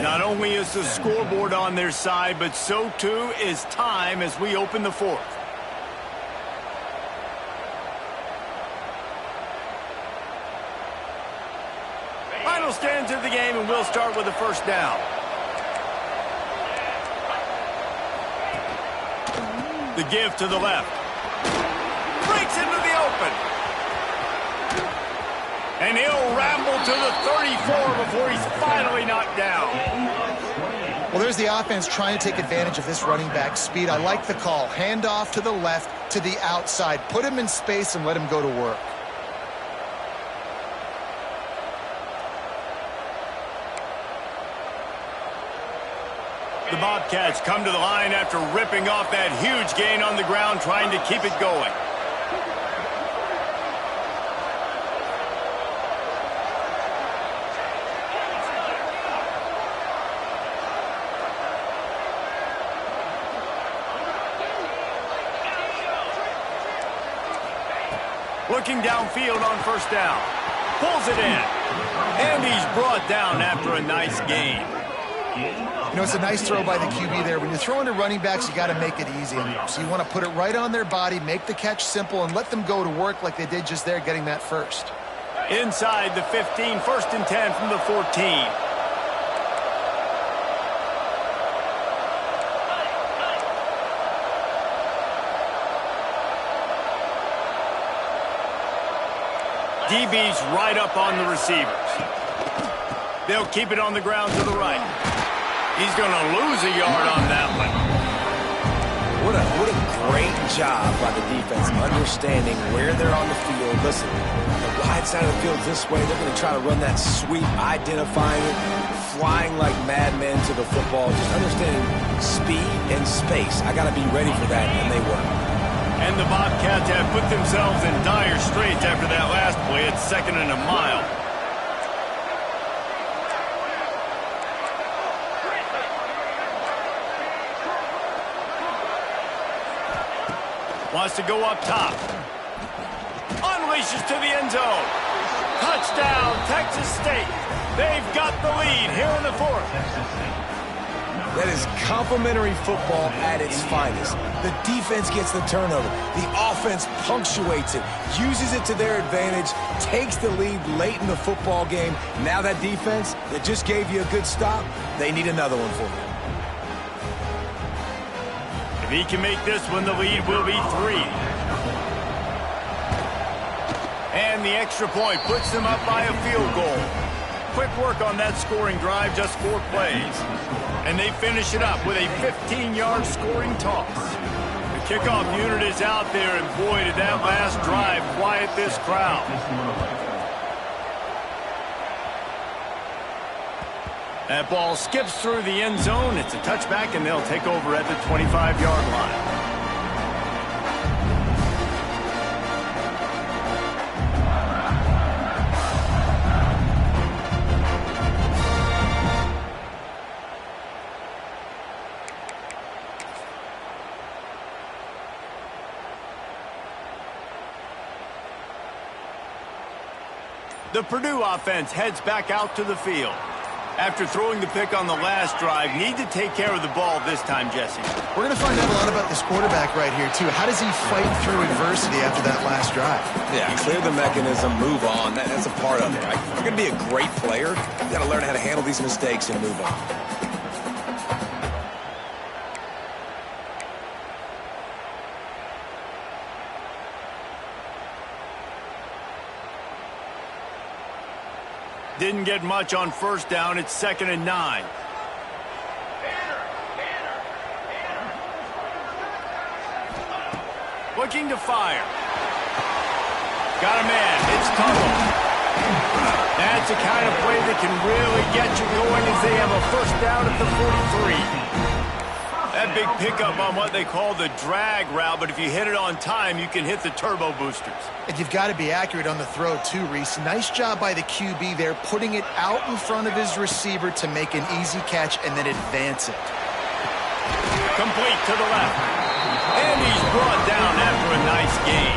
Not only is the scoreboard on their side, but so too is time as we open the fourth. Final stands of the game, and we'll start with the first down. The give to the left. Breaks into the open. And he'll ramble to the 34 before he's finally knocked down. Well, there's the offense trying to take advantage of this running back speed. I like the call. Hand off to the left, to the outside. Put him in space and let him go to work. The Bobcats come to the line after ripping off that huge gain on the ground, trying to keep it going. Looking downfield on first down. Pulls it in. And he's brought down after a nice gain. You know, it's a nice throw by the QB there. When you're throwing to running backs, you got to make it easy. So you want to put it right on their body, make the catch simple, and let them go to work like they did just there, getting that first. Inside the 15, first and 10 from the 14. DB's right up on the receivers. They'll keep it on the ground to the right. He's going to lose a yard on that one. What a great job by the defense understanding where they're on the field. Listen, the wide side of the field this way. They're going to try to run that sweep, identifying it, flying like madmen to the football, just understanding speed and space. I got to be ready for that, and they were. And the Bobcats have put themselves in dire straits after that last play. It's second and a mile. Wants to go up top. Unleashes to the end zone. Touchdown, Texas State. They've got the lead here in the fourth. That is complimentary football at its finest. The defense gets the turnover. The offense punctuates it, uses it to their advantage, takes the lead late in the football game. Now that defense that just gave you a good stop, they need another one for them. If he can make this one, the lead will be 3. And the extra point puts them up by a field goal. Quick work on that scoring drive, just 4 plays. And they finish it up with a 15-yard scoring toss. The kickoff unit is out there, and boy, did that last drive quiet this crowd. That ball skips through the end zone. It's a touchback, and they'll take over at the 25-yard line. The Purdue offense heads back out to the field. After throwing the pick on the last drive, need to take care of the ball this time, Jesse. We're going to find out a lot about this quarterback right here, too. How does he fight through adversity after that last drive? Yeah, clear the mechanism, move on. That's a part of it, right? If you're going to be a great player, you got to learn how to handle these mistakes and move on. Didn't get much on first down. It's 2nd and 9. Looking to fire. Got a man. It's Tuttle. That's the kind of play that can really get you going as they have a first down at the 43. That big pickup on what they call the drag route, but if you hit it on time, you can hit the turbo boosters. And you've got to be accurate on the throw too, Reese. Nice job by the QB there, putting it out in front of his receiver to make an easy catch and then advance it. Complete to the left. And he's brought down after a nice gain.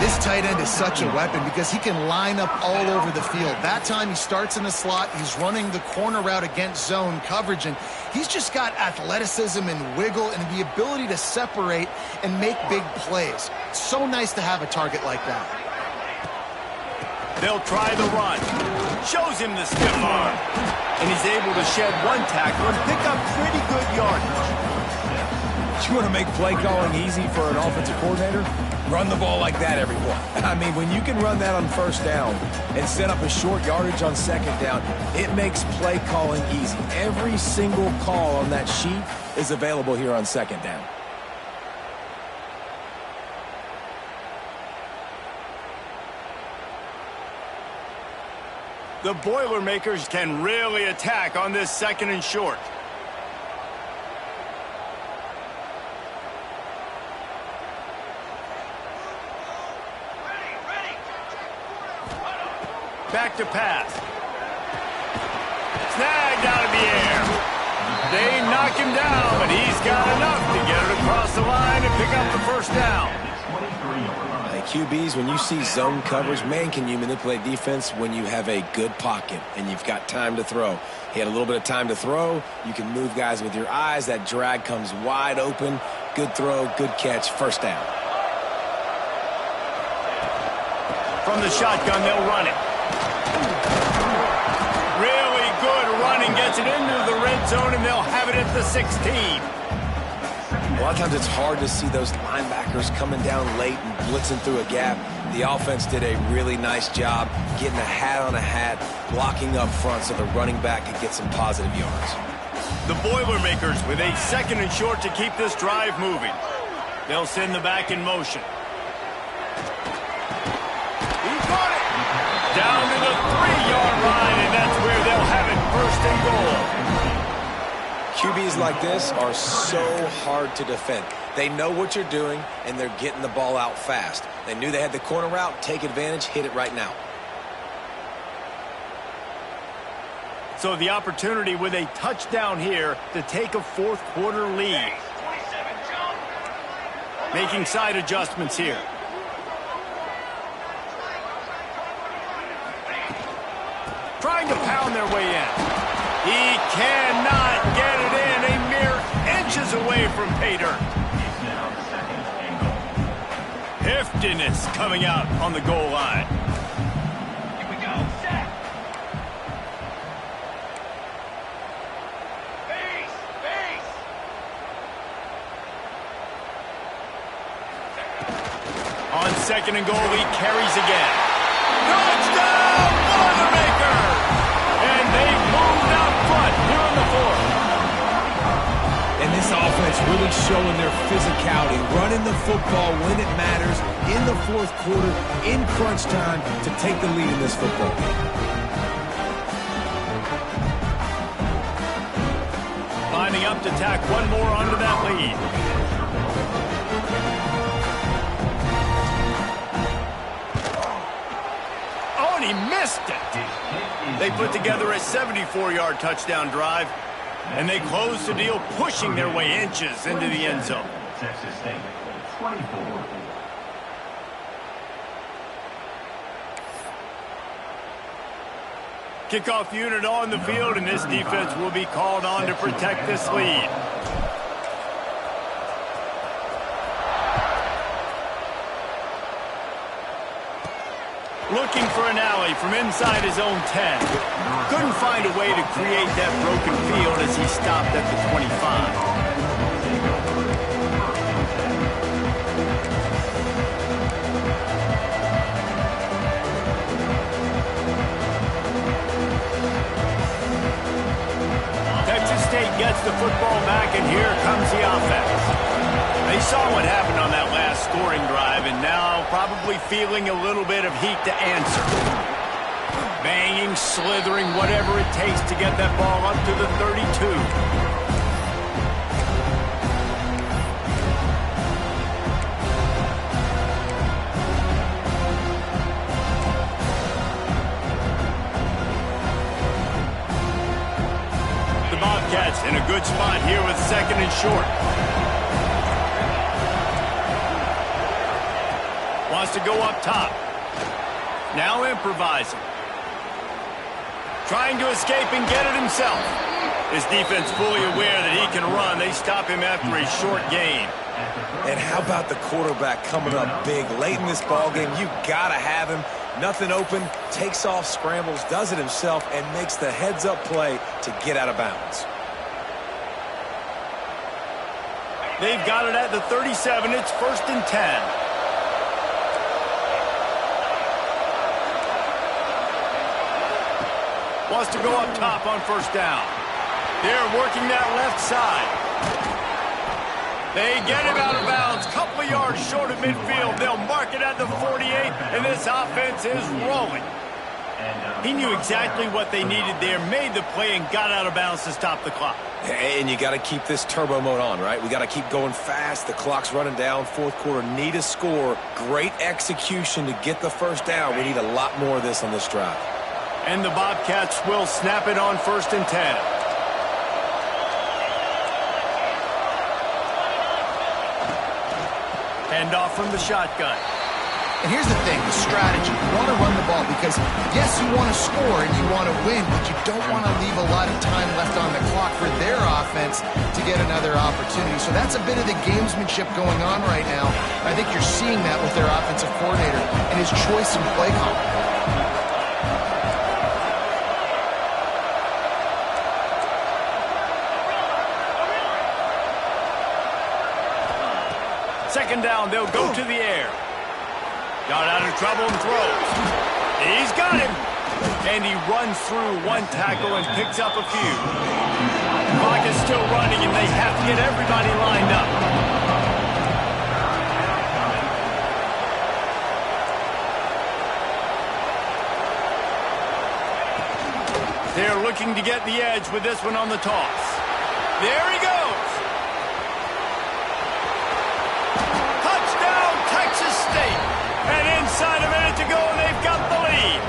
This tight end is such a weapon because he can line up all over the field. That time he starts in the slot. He's running the corner route against zone coverage, and he's just got athleticism and wiggle and the ability to separate and make big plays. It's so nice to have a target like that. They'll try the run. Shows him the stiff arm. And he's able to shed one tackle and pick up pretty good yardage. You want to make play calling easy for an offensive coordinator? Run the ball like that every play. I mean, when you can run that on first down and set up a short yardage on second down, it makes play calling easy. Every single call on that sheet is available here on second down. The Boilermakers can really attack on this 2nd and short. Back to pass. Snagged out of the air. They knock him down, but he's got enough to get it across the line and pick up the first down. Hey, QBs, when you see zone coverage, man, can you manipulate defense when you have a good pocket and you've got time to throw. He had a little bit of time to throw. You can move guys with your eyes. That drag comes wide open. Good throw, good catch, first down. From the shotgun, they'll run it. Really good running, gets it into the red zone, and they'll have it at the 16. A lot of times it's hard to see those linebackers coming down late and blitzing through a gap. The offense did a really nice job getting a hat on a hat, blocking up front so the running back could get some positive yards. The Boilermakers with a 2nd and short to keep this drive moving. They'll send the back in motion. Down to the 3-yard line, and that's where they'll have it, 1st and goal. QBs like this are so hard to defend. They know what you're doing, and they're getting the ball out fast. They knew they had the corner route. Take advantage. Hit it right now. So the opportunity with a touchdown here to take a 4th quarter lead. Making side adjustments here. Trying to pound their way in. He cannot get it in. A mere inches away from pay dirt. Heftiness coming out on the goal line. Here we go. Set. Base. On 2nd and goal, he carries again. Touchdown, Boilermakers! And they've moved out front here in the 4th. And this offense really showing their physicality, running the football when it matters, in the 4th quarter, in crunch time, to take the lead in this football game. Lining up to tack one more onto that lead. He missed it. They put together a 74-yard touchdown drive, and they close the deal, pushing their way inches into the end zone. Texas State, 24. Kickoff unit on the field, and this defense will be called on to protect this lead. Looking for an alley from inside his own 10. Couldn't find a way to create that broken field as he stopped at the 25. what happened on that last scoring drive, and now probably feeling a little bit of heat to answer. Banging, slithering, whatever it takes to get that ball up to the 32. Bobcats in a good spot here with 2nd and short. Wants to go up top. Now improvising. Trying to escape and get it himself. His defense fully aware that he can run. They stop him after a short gain. And how about the quarterback coming up big late in this ballgame? You gotta have him. Nothing open, takes off, scrambles, does it himself, and makes the heads-up play to get out of bounds. They've got it at the 37. It's 1st and 10. Wants to go up top on 1st down. They're working that left side. They get him out of bounds, couple of yards short of midfield. They'll mark it at the 48, and this offense is rolling. He knew exactly what they needed there, made the play, and got out of bounds to stop the clock. And you got to keep this turbo mode on, right? We got to keep going fast. The clock's running down. 4th quarter, need a score. Great execution to get the 1st down. We need a lot more of this on this drive. And the Bobcats will snap it on 1st and 10. Handoff from the shotgun. And here's the thing, the strategy. You want to run the ball because, yes, you want to score and you want to win, but you don't want to leave a lot of time left on the clock for their offense to get another opportunity. So that's a bit of the gamesmanship going on right now. I think you're seeing that with their offensive coordinator and his choice in play call. Second down, they'll go to the air. Got out of trouble and throws. He's got him. And he runs through one tackle and picks up a few. The clock is still running, and they have to get everybody lined up. They're looking to get the edge with this one on the toss. There he goes. Touchdown, Texas State. And inside a minute to go, and they've got the lead.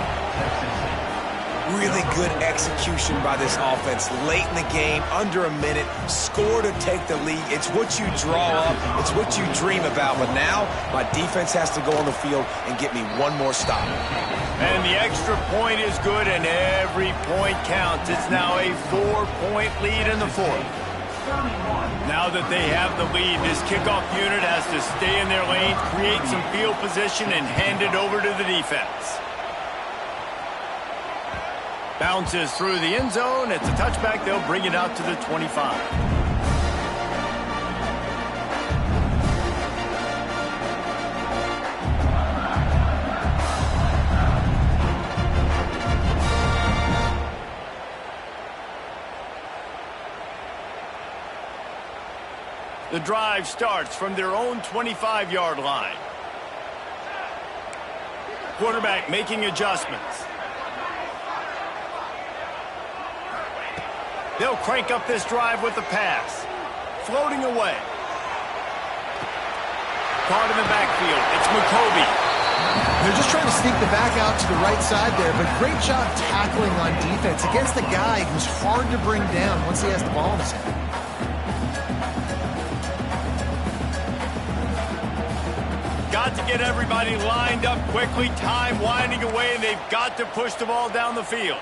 Really good execution by this offense. Late in the game, under a minute, score to take the lead. It's what you draw up. It's what you dream about. But now, my defense has to go on the field and get me one more stop. And the extra point is good, and every point counts. It's now a 4-point lead in the 4th. Now that they have the lead, this kickoff unit has to stay in their lane, create some field position, and hand it over to the defense. Bounces through the end zone. It's a touchback. They'll bring it out to the 25. The drive starts from their own 25-yard line. Quarterback making adjustments. They'll crank up this drive with the pass. Floating away. Caught in the backfield. It's McCoby. They're just trying to sneak the back out to the right side there, but great job tackling on defense against the guy who's hard to bring down once he has the ball in his hand. Got to get everybody lined up quickly. Time winding away, and they've got to push the ball down the field.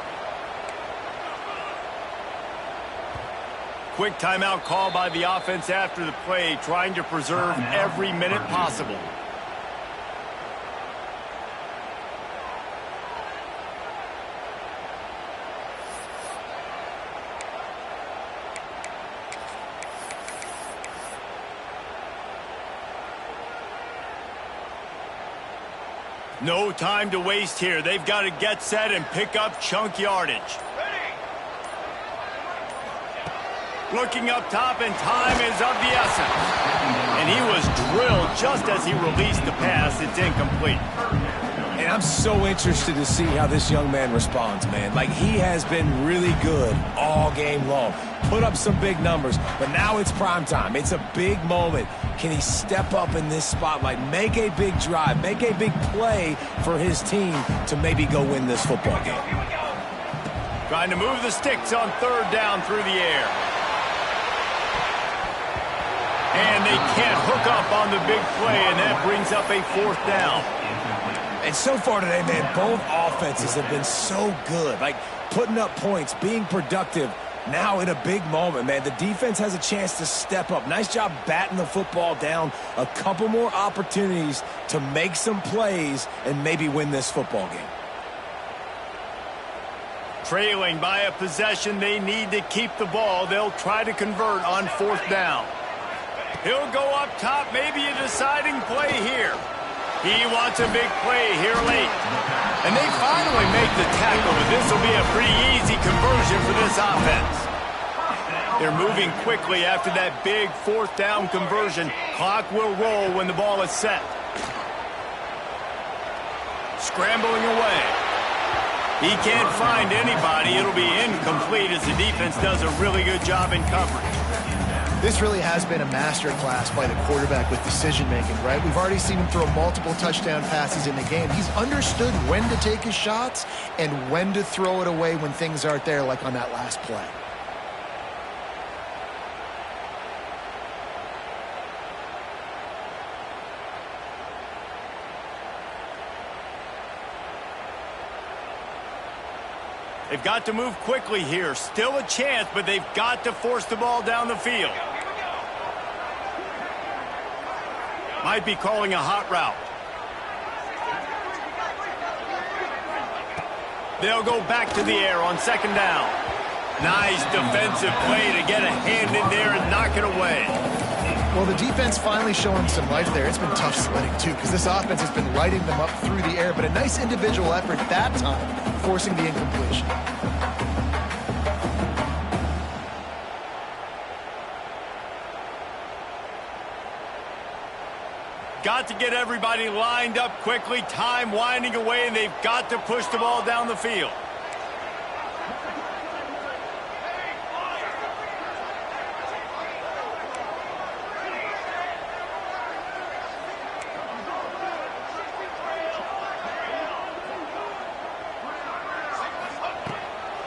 Quick timeout call by the offense after the play, trying to preserve every minute possible. No time to waste here. They've got to get set and pick up chunk yardage. Looking up top, and time is of the essence. And he was drilled just as he released the pass. It's incomplete. And I'm so interested to see how this young man responds, man. Like, he has been really good all game long. Put up some big numbers, but now it's prime time. It's a big moment. Can he step up in this spotlight, make a big drive, make a big play for his team to maybe go win this football game? Trying to move the sticks on third down through the air. And they can't hook up on the big play, and that brings up a fourth down. And so far today, man, both offenses have been so good. Like, putting up points, being productive. Now in a big moment, man, the defense has a chance to step up. Nice job batting the football down. A couple more opportunities to make some plays and maybe win this football game. Trailing by a possession, they need to keep the ball. They'll try to convert on fourth down. He'll go up top, maybe a deciding play here. He wants a big play here late. And they finally make the tackle, but this will be a pretty easy conversion for this offense. They're moving quickly after that big fourth down conversion. Clock will roll when the ball is set. Scrambling away. He can't find anybody. It'll be incomplete as the defense does a really good job in coverage. This really has been a masterclass by the quarterback with decision-making, right? We've already seen him throw multiple touchdown passes in the game. He's understood when to take his shots and when to throw it away when things aren't there, like on that last play. They've got to move quickly here. Still a chance, but they've got to force the ball down the field. Might be calling a hot route. They'll go back to the air on second down. Nice defensive play to get a hand in there and knock it away. Well, the defense finally showing some life there. It's been tough sledding, too, because this offense has been lighting them up through the air, but a nice individual effort that time, forcing the incompletion. Got to get everybody lined up quickly. Time winding away, and they've got to push the ball down the field.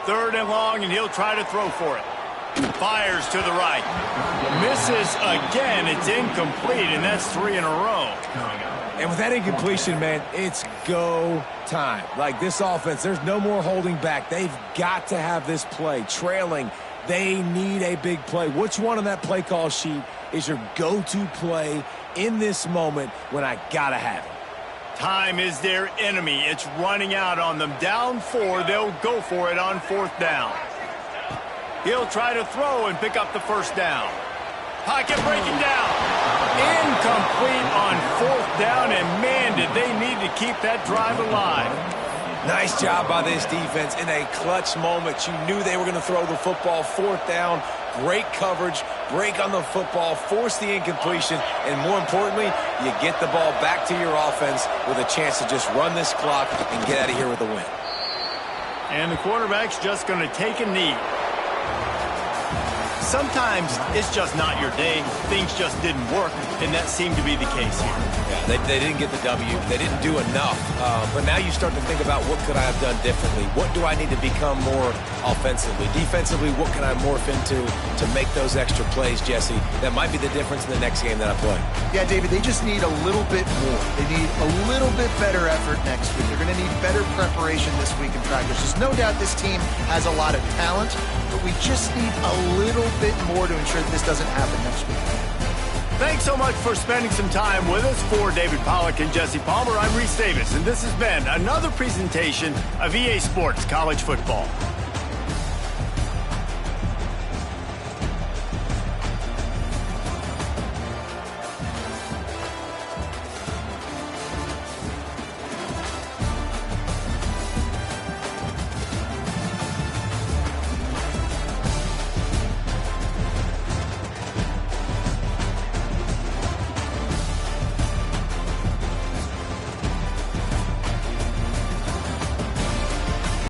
Third and long, and he'll try to throw for it. Fires to the right. Misses again. It's incomplete, and that's 3 in a row. And with that incompletion, man, it's go time. Like, this offense, there's no more holding back. They've got to have this play. Trailing, they need a big play. Which one on that play call sheet is your go-to play in this moment when I gotta have it? Time is their enemy. It's running out on them. Down 4, they'll go for it on fourth down. He'll try to throw and pick up the first down. Pocket breaking down. Incomplete on fourth down, and man, did they need to keep that drive alive. Nice job by this defense in a clutch moment. You knew they were going to throw the football. Fourth down, great coverage, break on the football, force the incompletion, and more importantly, you get the ball back to your offense with a chance to just run this clock and get out of here with a win. And the quarterback's just going to take a knee. Sometimes it's just not your day. Things just didn't work, and that seemed to be the case here. Yeah, they didn't get the W. They didn't do enough. But now you start to think about, what could I have done differently? What do I need to become more offensively? Defensively, what can I morph into to make those extra plays, Jesse? That might be the difference in the next game that I play. Yeah, David, they just need a little bit more. They need a little bit better effort next week. They're going to need better preparation this week in practice. There's no doubt this team has a lot of talent, but we just need a little bit more to ensure that this doesn't happen next week. Thanks so much for spending some time with us. For David Pollack and Jesse Palmer, I'm Reese Davis, and this has been another presentation of EA Sports College Football.